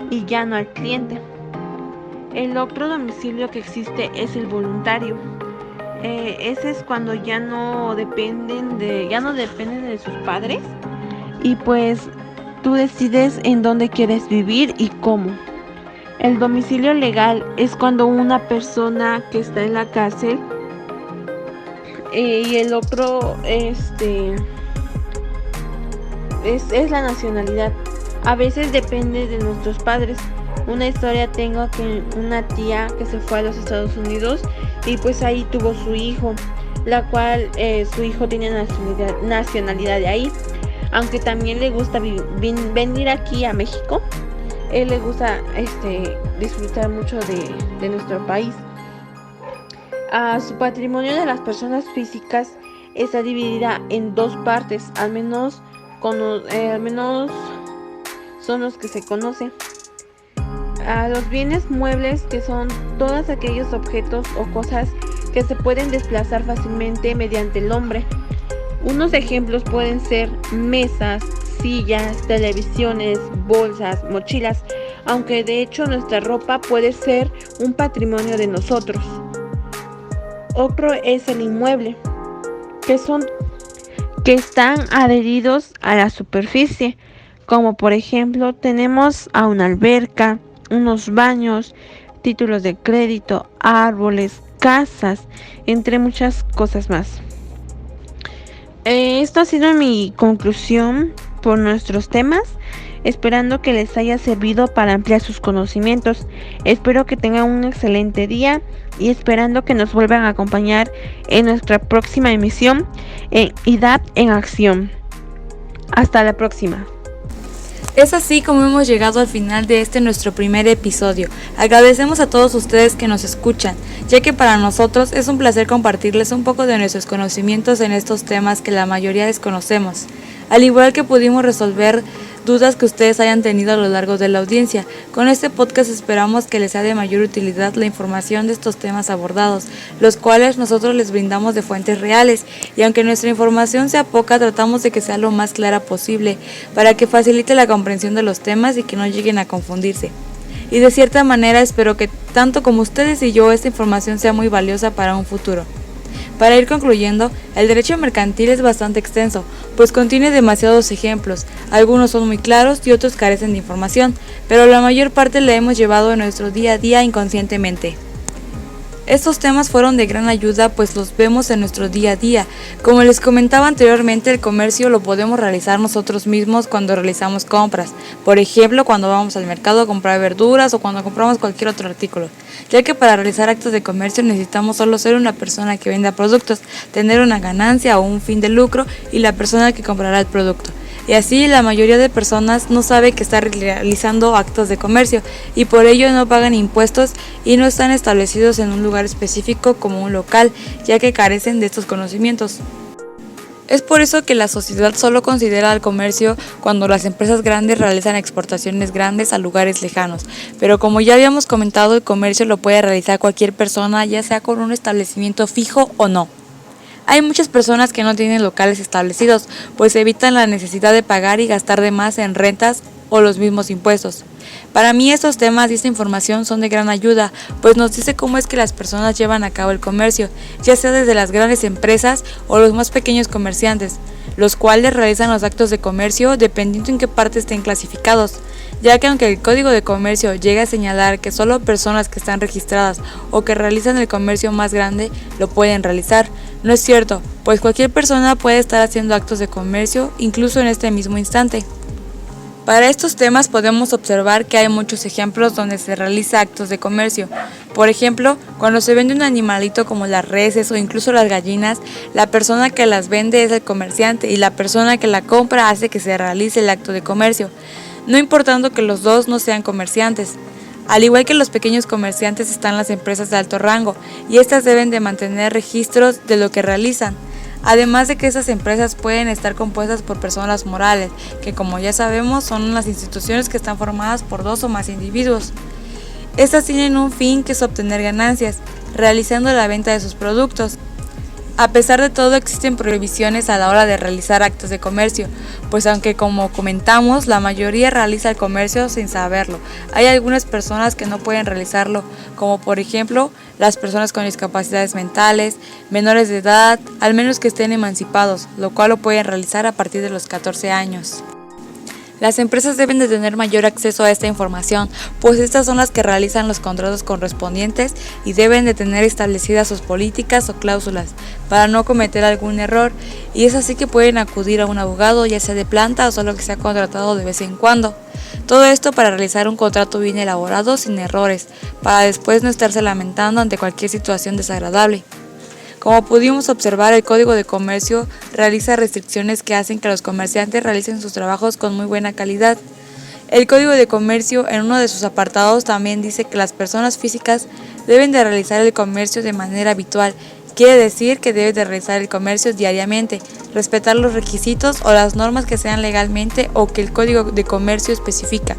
y ya no al cliente. El otro domicilio que existe es el voluntario. Ese es cuando ya no dependen de sus padres, y pues tú decides en dónde quieres vivir y cómo. El domicilio legal es cuando una persona que está en la cárcel y el otro es la nacionalidad. A veces depende de nuestros padres. Una historia tengo que una tía que se fue a los Estados Unidos y pues ahí tuvo su hijo, la cual su hijo tiene nacionalidad de ahí, aunque también le gusta venir aquí a México. Él le gusta disfrutar mucho de nuestro país. Su patrimonio de las personas físicas está dividida en dos partes, al menos son los que se conocen. Los bienes muebles, que son todos aquellos objetos o cosas que se pueden desplazar fácilmente mediante el hombre. Unos ejemplos pueden ser mesas, sillas, televisiones, bolsas, mochilas, aunque de hecho nuestra ropa puede ser un patrimonio de nosotros. Otro es el inmueble, que están adheridos a la superficie, como por ejemplo tenemos a una alberca, unos baños, títulos de crédito, árboles, casas, entre muchas cosas más. Esto ha sido mi conclusión por nuestros temas, esperando que les haya servido para ampliar sus conocimientos. Espero que tengan un excelente día y esperando que nos vuelvan a acompañar en nuestra próxima emisión en IDAP en Acción. Hasta la próxima. Es así como hemos llegado al final de nuestro primer episodio. Agradecemos a todos ustedes que nos escuchan, ya que para nosotros es un placer compartirles un poco de nuestros conocimientos en estos temas que la mayoría desconocemos, al igual que pudimos resolver dudas que ustedes hayan tenido a lo largo de la audiencia. Con este podcast esperamos que les sea de mayor utilidad la información de estos temas abordados, los cuales nosotros les brindamos de fuentes reales, y aunque nuestra información sea poca, tratamos de que sea lo más clara posible, para que facilite la comprensión de los temas y que no lleguen a confundirse. Y de cierta manera espero que tanto como ustedes y yo esta información sea muy valiosa para un futuro. Para ir concluyendo, el derecho mercantil es bastante extenso, pues contiene demasiados ejemplos, algunos son muy claros y otros carecen de información, pero la mayor parte la hemos llevado en nuestro día a día inconscientemente. Estos temas fueron de gran ayuda, pues los vemos en nuestro día a día. Como les comentaba anteriormente, el comercio lo podemos realizar nosotros mismos cuando realizamos compras. Por ejemplo, cuando vamos al mercado a comprar verduras o cuando compramos cualquier otro artículo. Ya que para realizar actos de comercio necesitamos solo ser una persona que venda productos, tener una ganancia o un fin de lucro y la persona que comprará el producto. Y así la mayoría de personas no sabe que está realizando actos de comercio y por ello no pagan impuestos y no están establecidos en un lugar específico como un local, ya que carecen de estos conocimientos. Es por eso que la sociedad solo considera al comercio cuando las empresas grandes realizan exportaciones grandes a lugares lejanos, pero como ya habíamos comentado, el comercio lo puede realizar cualquier persona, ya sea con un establecimiento fijo o no. Hay muchas personas que no tienen locales establecidos, pues evitan la necesidad de pagar y gastar de más en rentas o los mismos impuestos. Para mí estos temas y esta información son de gran ayuda, pues nos dice cómo es que las personas llevan a cabo el comercio, ya sea desde las grandes empresas o los más pequeños comerciantes, los cuales realizan los actos de comercio dependiendo en qué parte estén clasificados, ya que aunque el Código de Comercio llegue a señalar que solo personas que están registradas o que realizan el comercio más grande lo pueden realizar, no es cierto, pues cualquier persona puede estar haciendo actos de comercio incluso en este mismo instante. Para estos temas podemos observar que hay muchos ejemplos donde se realiza actos de comercio. Por ejemplo, cuando se vende un animalito como las reses o incluso las gallinas, la persona que las vende es el comerciante y la persona que la compra hace que se realice el acto de comercio, no importando que los dos no sean comerciantes. Al igual que los pequeños comerciantes están las empresas de alto rango y estas deben de mantener registros de lo que realizan. Además de que esas empresas pueden estar compuestas por personas morales, que como ya sabemos son las instituciones que están formadas por 2 o más individuos. Estas tienen un fin que es obtener ganancias, realizando la venta de sus productos. A pesar de todo existen prohibiciones a la hora de realizar actos de comercio, pues aunque como comentamos la mayoría realiza el comercio sin saberlo, hay algunas personas que no pueden realizarlo, como por ejemplo las personas con discapacidades mentales, menores de edad, al menos que estén emancipados, lo cual lo pueden realizar a partir de los 14 años. Las empresas deben de tener mayor acceso a esta información, pues estas son las que realizan los contratos correspondientes y deben de tener establecidas sus políticas o cláusulas para no cometer algún error, y es así que pueden acudir a un abogado, ya sea de planta o solo que sea contratado de vez en cuando. Todo esto para realizar un contrato bien elaborado sin errores, para después no estarse lamentando ante cualquier situación desagradable. Como pudimos observar, el Código de Comercio realiza restricciones que hacen que los comerciantes realicen sus trabajos con muy buena calidad. El Código de Comercio en uno de sus apartados también dice que las personas físicas deben de realizar el comercio de manera habitual. Quiere decir que deben de realizar el comercio diariamente, respetar los requisitos o las normas que sean legalmente o que el Código de Comercio especifica.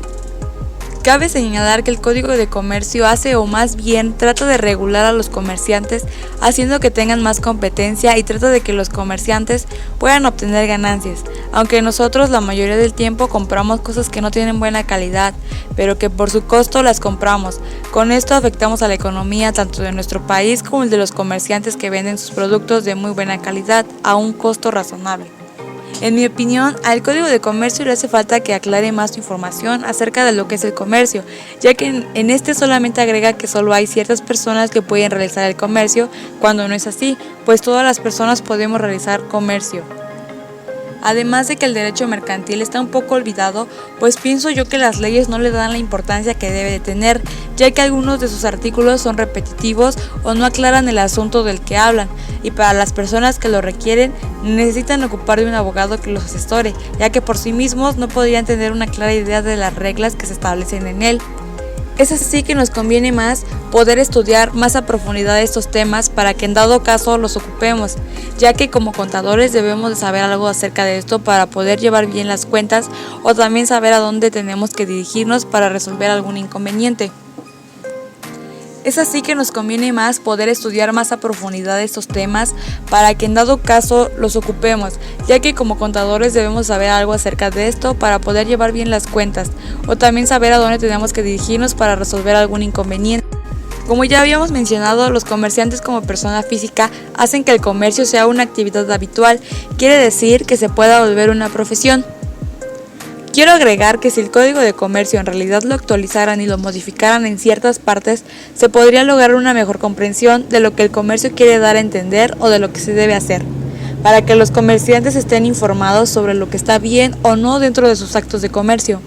Cabe señalar que el Código de Comercio hace o más bien trata de regular a los comerciantes haciendo que tengan más competencia y trata de que los comerciantes puedan obtener ganancias, aunque nosotros la mayoría del tiempo compramos cosas que no tienen buena calidad, pero que por su costo las compramos. Con esto afectamos a la economía tanto de nuestro país como el de los comerciantes que venden sus productos de muy buena calidad a un costo razonable. En mi opinión, al Código de Comercio le hace falta que aclare más información acerca de lo que es el comercio, ya que en este solamente agrega que solo hay ciertas personas que pueden realizar el comercio, cuando no es así, pues todas las personas podemos realizar comercio. Además de que el derecho mercantil está un poco olvidado, pues pienso yo que las leyes no le dan la importancia que debe de tener, ya que algunos de sus artículos son repetitivos o no aclaran el asunto del que hablan, y para las personas que lo requieren necesitan ocupar de un abogado que los asesore, ya que por sí mismos no podrían tener una clara idea de las reglas que se establecen en él. Es así que nos conviene más poder estudiar más a profundidad estos temas para que en dado caso los ocupemos, ya que como contadores debemos de saber algo acerca de esto para poder llevar bien las cuentas o también saber a dónde tenemos que dirigirnos para resolver algún inconveniente. Es así que nos conviene más poder estudiar más a profundidad estos temas para que en dado caso los ocupemos, ya que como contadores debemos saber algo acerca de esto para poder llevar bien las cuentas o también saber a dónde tenemos que dirigirnos para resolver algún inconveniente. Como ya habíamos mencionado, los comerciantes como persona física hacen que el comercio sea una actividad habitual, quiere decir que se pueda volver una profesión. Quiero agregar que si el Código de Comercio en realidad lo actualizaran y lo modificaran en ciertas partes, se podría lograr una mejor comprensión de lo que el comercio quiere dar a entender o de lo que se debe hacer, para que los comerciantes estén informados sobre lo que está bien o no dentro de sus actos de comercio.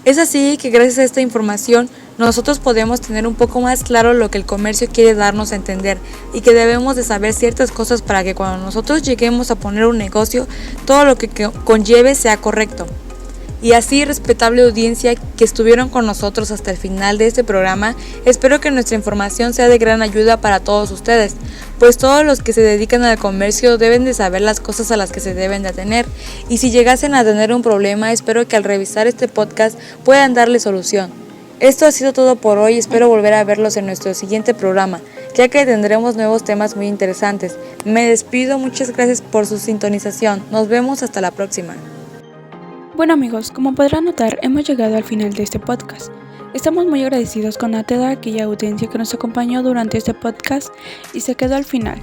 Es así que gracias a esta información nosotros podemos tener un poco más claro lo que el comercio quiere darnos a entender y que debemos de saber ciertas cosas para que cuando nosotros lleguemos a poner un negocio, todo lo que conlleve sea correcto. Y así, respetable audiencia que estuvieron con nosotros hasta el final de este programa, espero que nuestra información sea de gran ayuda para todos ustedes, pues todos los que se dedican al comercio deben de saber las cosas a las que se deben de atener, y si llegasen a tener un problema, espero que al revisar este podcast puedan darle solución. Esto ha sido todo por hoy, espero volver a verlos en nuestro siguiente programa, ya que tendremos nuevos temas muy interesantes. Me despido, muchas gracias por su sintonización, nos vemos hasta la próxima. Bueno amigos, como podrán notar, hemos llegado al final de este podcast. Estamos muy agradecidos con toda aquella audiencia que nos acompañó durante este podcast y se quedó al final.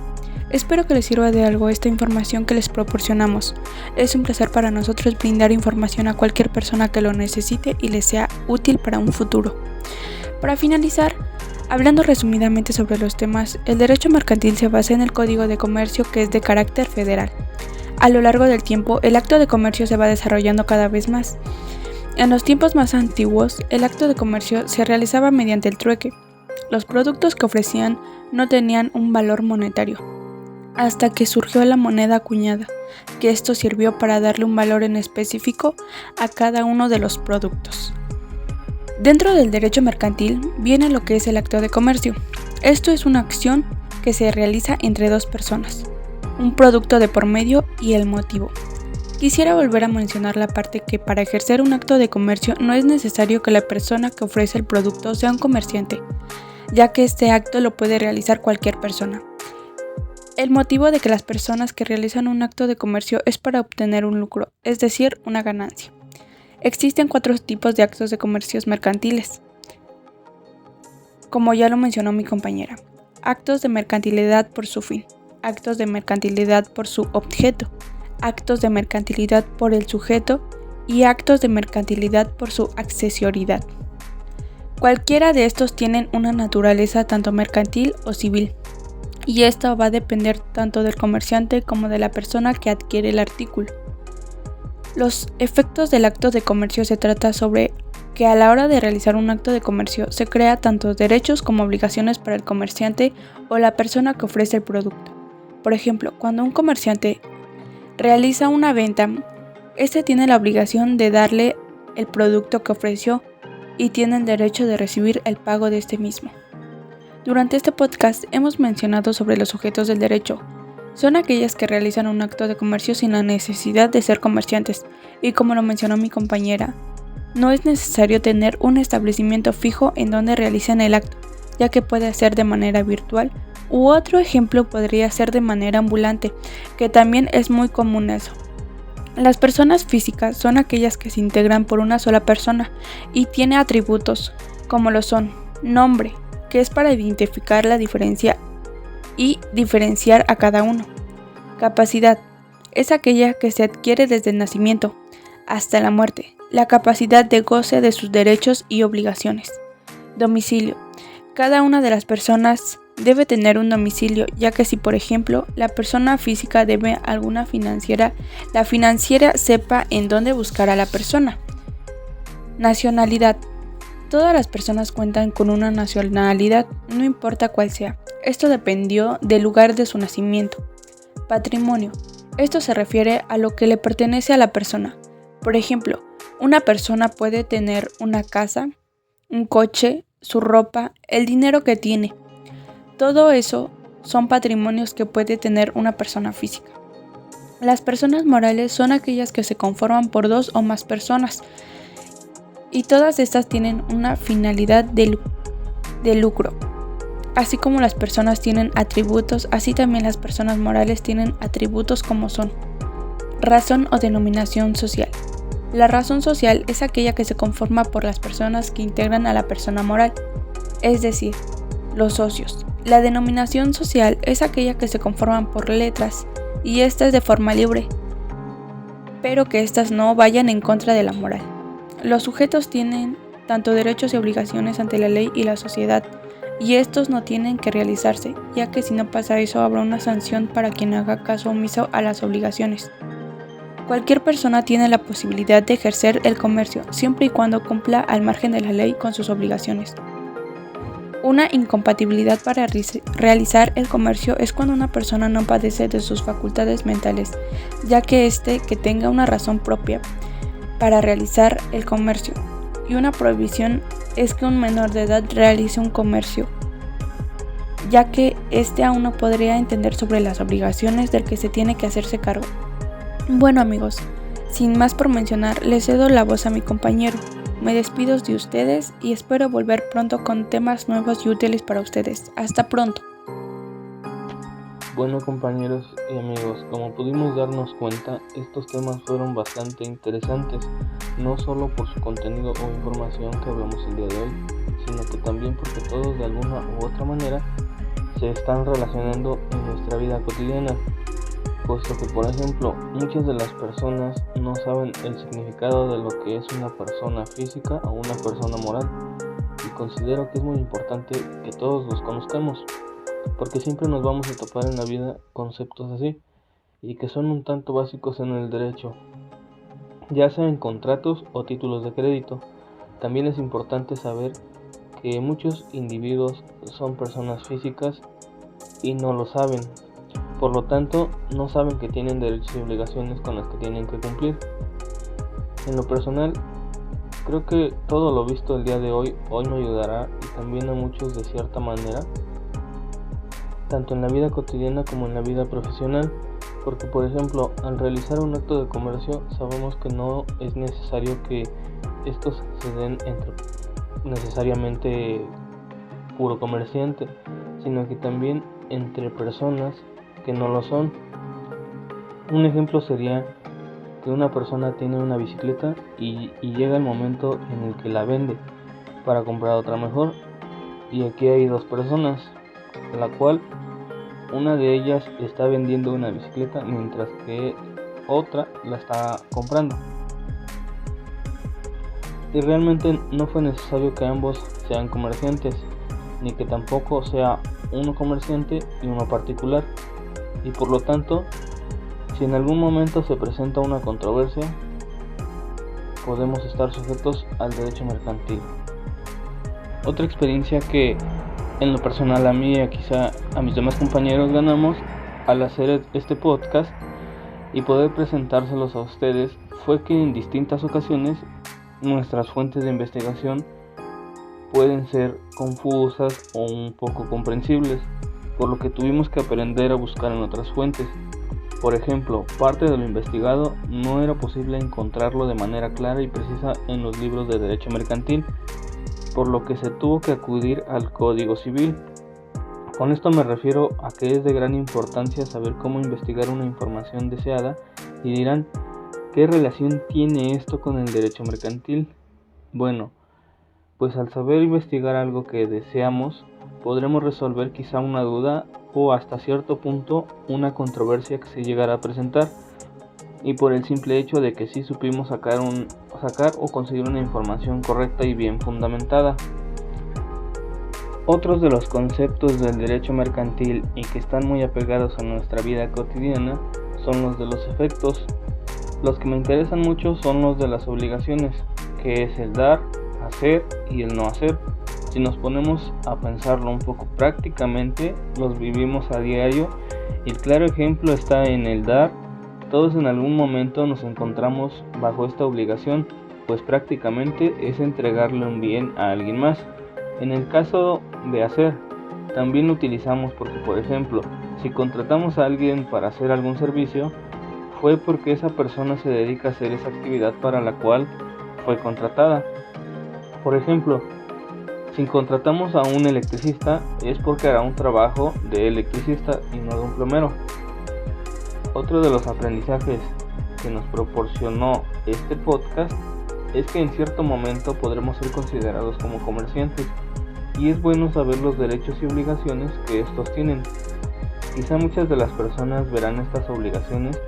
Espero que les sirva de algo esta información que les proporcionamos. Es un placer para nosotros brindar información a cualquier persona que lo necesite y les sea útil para un futuro. Para finalizar, hablando resumidamente sobre los temas, el derecho mercantil se basa en el Código de Comercio, que es de carácter federal. A lo largo del tiempo, el acto de comercio se va desarrollando cada vez más. En los tiempos más antiguos, el acto de comercio se realizaba mediante el trueque. Los productos que ofrecían no tenían un valor monetario, hasta que surgió la moneda acuñada, que esto sirvió para darle un valor en específico a cada uno de los productos. Dentro del derecho mercantil viene lo que es el acto de comercio. Esto es una acción que se realiza entre dos personas, un producto de por medio y el motivo. Quisiera volver a mencionar la parte que para ejercer un acto de comercio no es necesario que la persona que ofrece el producto sea un comerciante, ya que este acto lo puede realizar cualquier persona. El motivo de que las personas que realizan un acto de comercio es para obtener un lucro, es decir, una ganancia. Existen 4 tipos de actos de comercios mercantiles, como ya lo mencionó mi compañera. Actos de mercantilidad por su fin, actos de mercantilidad por su objeto, actos de mercantilidad por el sujeto y actos de mercantilidad por su accesoridad. Cualquiera de estos tienen una naturaleza tanto mercantil o civil, y esto va a depender tanto del comerciante como de la persona que adquiere el artículo. Los efectos del acto de comercio se trata sobre que a la hora de realizar un acto de comercio se crea tanto derechos como obligaciones para el comerciante o la persona que ofrece el producto. Por ejemplo, cuando un comerciante realiza una venta, este tiene la obligación de darle el producto que ofreció y tiene el derecho de recibir el pago de este mismo. Durante este podcast hemos mencionado sobre los sujetos del derecho. Son aquellas que realizan un acto de comercio sin la necesidad de ser comerciantes, y como lo mencionó mi compañera, no es necesario tener un establecimiento fijo en donde realicen el acto, ya que puede ser de manera virtual, u otro ejemplo podría ser de manera ambulante, que también es muy común eso. Las personas físicas son aquellas que se integran por una sola persona y tiene atributos, como lo son nombre, que es para identificar la diferencia y diferenciar a cada uno. Capacidad es aquella que se adquiere desde el nacimiento hasta la muerte, la capacidad de goce de sus derechos y obligaciones. Domicilio. Cada una de las personas debe tener un domicilio, ya que si por ejemplo la persona física debe a alguna financiera, la financiera sepa en dónde buscar a la persona. Nacionalidad. Todas las personas cuentan con una nacionalidad, no importa cuál sea. Esto dependió del lugar de su nacimiento. Patrimonio. Esto se refiere a lo que le pertenece a la persona. Por ejemplo, una persona puede tener una casa, un coche, su ropa, el dinero que tiene. Todo eso son patrimonios que puede tener una persona física. Las personas morales son aquellas que se conforman por 2 o más personas, y todas estas tienen una finalidad de lucro. Así como las personas tienen atributos, así también las personas morales tienen atributos como son razón o denominación social. La razón social es aquella que se conforma por las personas que integran a la persona moral, es decir, los socios. La denominación social es aquella que se conforman por letras, y esta es de forma libre, pero que éstas no vayan en contra de la moral. Los sujetos tienen tanto derechos y obligaciones ante la ley y la sociedad, y estos no tienen que realizarse, ya que si no pasa eso habrá una sanción para quien haga caso omiso a las obligaciones. Cualquier persona tiene la posibilidad de ejercer el comercio, siempre y cuando cumpla al margen de la ley con sus obligaciones. Una incompatibilidad para realizar el comercio es cuando una persona no padece de sus facultades mentales, ya que que tenga una razón propia para realizar el comercio, y una prohibición es que un menor de edad realice un comercio, ya que aún no podría entender sobre las obligaciones del que se tiene que hacerse cargo. Bueno amigos, sin más por mencionar, les cedo la voz a mi compañero. Me despido de ustedes y espero volver pronto con temas nuevos y útiles para ustedes. Hasta pronto. Bueno compañeros y amigos, como pudimos darnos cuenta, estos temas fueron bastante interesantes, no solo por su contenido o información que hablamos el día de hoy, sino que también porque todos de alguna u otra manera se están relacionando en nuestra vida cotidiana, puesto que, por ejemplo, muchas de las personas no saben el significado de lo que es una persona física o una persona moral, y considero que es muy importante que todos los conozcamos, porque siempre nos vamos a topar en la vida conceptos así, y que son un tanto básicos en el derecho, ya sea en contratos o títulos de crédito. También es importante saber que muchos individuos son personas físicas y no lo saben, por lo tanto no saben que tienen derechos y obligaciones con las que tienen que cumplir. En lo personal, creo que todo lo visto el día de hoy me ayudará, y también a muchos de cierta manera, tanto en la vida cotidiana como en la vida profesional, porque, por ejemplo, al realizar un acto de comercio sabemos que no es necesario que estos se den entre necesariamente puro comerciante, sino que también entre personas que no lo son. Un ejemplo sería que una persona tiene una bicicleta y llega el momento en el que la vende para comprar otra mejor, y aquí hay dos personas, la cual una de ellas está vendiendo una bicicleta mientras que otra la está comprando, y realmente no fue necesario que ambos sean comerciantes, ni que tampoco sea uno comerciante y uno particular, y por lo tanto, si en algún momento se presenta una controversia, podemos estar sujetos al derecho mercantil. Otra experiencia que en lo personal a mí y quizá a mis demás compañeros ganamos al hacer este podcast y poder presentárselos a ustedes fue que en distintas ocasiones nuestras fuentes de investigación pueden ser confusas o un poco comprensibles, por lo que tuvimos que aprender a buscar en otras fuentes. Por ejemplo, parte de lo investigado no era posible encontrarlo de manera clara y precisa en los libros de derecho mercantil, por lo que se tuvo que acudir al Código Civil. Con esto me refiero a que es de gran importancia saber cómo investigar una información deseada, y dirán, ¿qué relación tiene esto con el derecho mercantil? Bueno, pues al saber investigar algo que deseamos, podremos resolver quizá una duda o hasta cierto punto una controversia que se llegará a presentar, y por el simple hecho de que sí supimos sacar o conseguir una información correcta y bien fundamentada. Otros de los conceptos del derecho mercantil y que están muy apegados a nuestra vida cotidiana son los de los efectos. Los que me interesan mucho son los de las obligaciones, que es el dar, hacer y el no hacer. Si nos ponemos a pensarlo un poco prácticamente, los vivimos a diario, y el claro ejemplo está en el dar. Todos en algún momento nos encontramos bajo esta obligación, pues prácticamente es entregarle un bien a alguien más. En el caso de hacer, también lo utilizamos porque, por ejemplo, si contratamos a alguien para hacer algún servicio, fue porque esa persona se dedica a hacer esa actividad para la cual fue contratada. Por ejemplo, si contratamos a un electricista, es porque hará un trabajo de electricista y no de un plomero. Otro de los aprendizajes que nos proporcionó este podcast es que en cierto momento podremos ser considerados como comerciantes, y es bueno saber los derechos y obligaciones que estos tienen. Quizá muchas de las personas verán estas obligaciones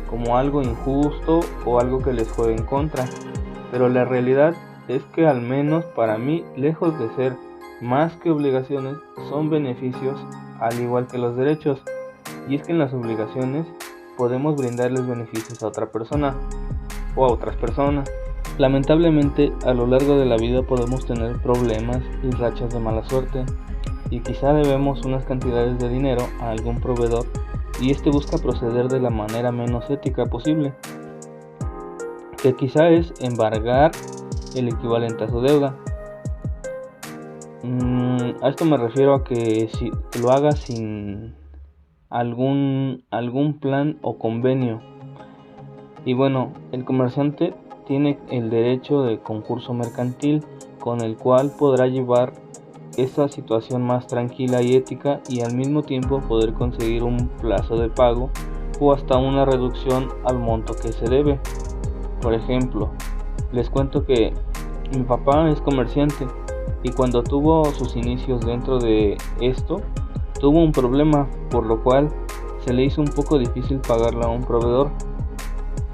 como algo injusto o algo que les juegue en contra, pero la realidad es que, al menos para mí, lejos de ser más que obligaciones, son beneficios al igual que los derechos, y es que en las obligaciones podemos brindarles beneficios a otra persona o a otras personas. Lamentablemente, a lo largo de la vida podemos tener problemas y rachas de mala suerte, y quizá debemos unas cantidades de dinero a algún proveedor, y este busca proceder de la manera menos ética posible, que quizá es embargar el equivalente a su deuda. A esto me refiero a que si lo haga sin algún plan o convenio. Y bueno, el comerciante tiene el derecho de concurso mercantil, con el cual podrá llevar esa situación más tranquila y ética, y al mismo tiempo poder conseguir un plazo de pago o hasta una reducción al monto que se debe. Por ejemplo, les cuento que mi papá es comerciante, y cuando tuvo sus inicios dentro de esto, tuvo un problema, por lo cual se le hizo un poco difícil pagarle a un proveedor,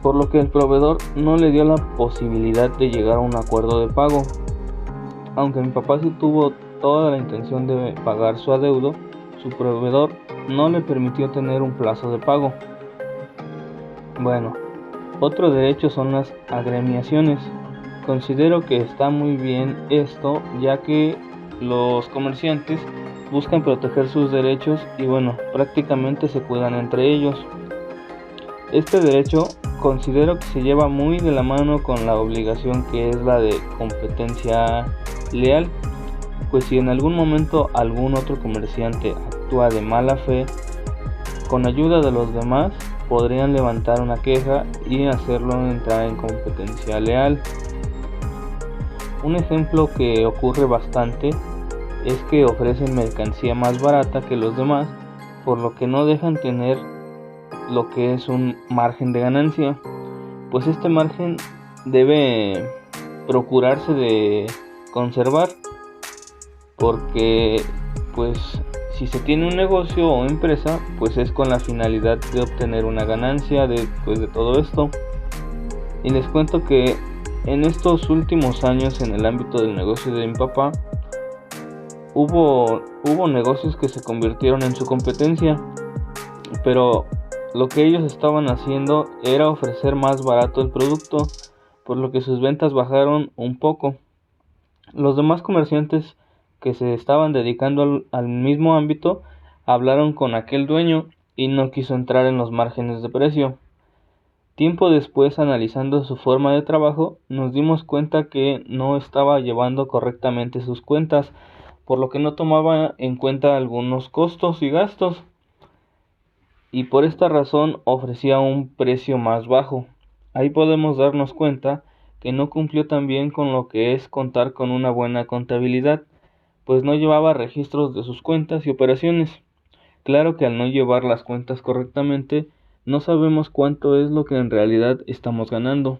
por lo que el proveedor no le dio la posibilidad de llegar a un acuerdo de pago. Aunque mi papá sí tuvo toda la intención de pagar su adeudo, su proveedor no le permitió tener un plazo de pago. Bueno, otro derecho son las agremiaciones. Considero que está muy bien esto, ya que los comerciantes buscan proteger sus derechos y prácticamente se cuidan entre ellos. Este derecho considero que se lleva muy de la mano con la obligación que es la de competencia leal, pues si en algún momento algún otro comerciante actúa de mala fe, con ayuda de los demás podrían levantar una queja y hacerlo entrar en competencia leal. Un ejemplo que ocurre bastante es que ofrecen mercancía más barata que los demás, por lo que no dejan tener lo que es un margen de ganancia, pues este margen debe procurarse de conservar, porque pues si se tiene un negocio o empresa, pues es con la finalidad de obtener una ganancia de todo esto. Y les cuento que en estos últimos años, en el ámbito del negocio de mi papá, hubo negocios que se convirtieron en su competencia, pero lo que ellos estaban haciendo era ofrecer más barato el producto, por lo que sus ventas bajaron un poco. Los demás comerciantes que se estaban dedicando al mismo ámbito hablaron con aquel dueño y no quiso entrar en los márgenes de precio. Tiempo después, analizando su forma de trabajo, nos dimos cuenta que no estaba llevando correctamente sus cuentas, por lo que no tomaba en cuenta algunos costos y gastos, y por esta razón ofrecía un precio más bajo. Ahí podemos darnos cuenta que no cumplió también con lo que es contar con una buena contabilidad, pues no llevaba registros de sus cuentas y operaciones. Claro que al no llevar las cuentas correctamente, no sabemos cuánto es lo que en realidad estamos ganando.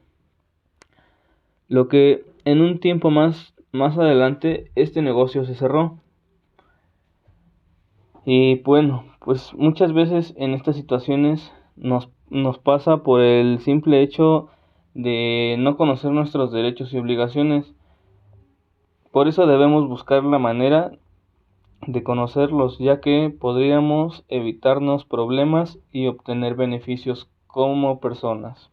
Lo que en un tiempo más adelante este negocio se cerró. Y pues muchas veces en estas situaciones nos pasa por el simple hecho de no conocer nuestros derechos y obligaciones. Por eso debemos buscar la manera de conocerlos, ya que podríamos evitarnos problemas y obtener beneficios como personas.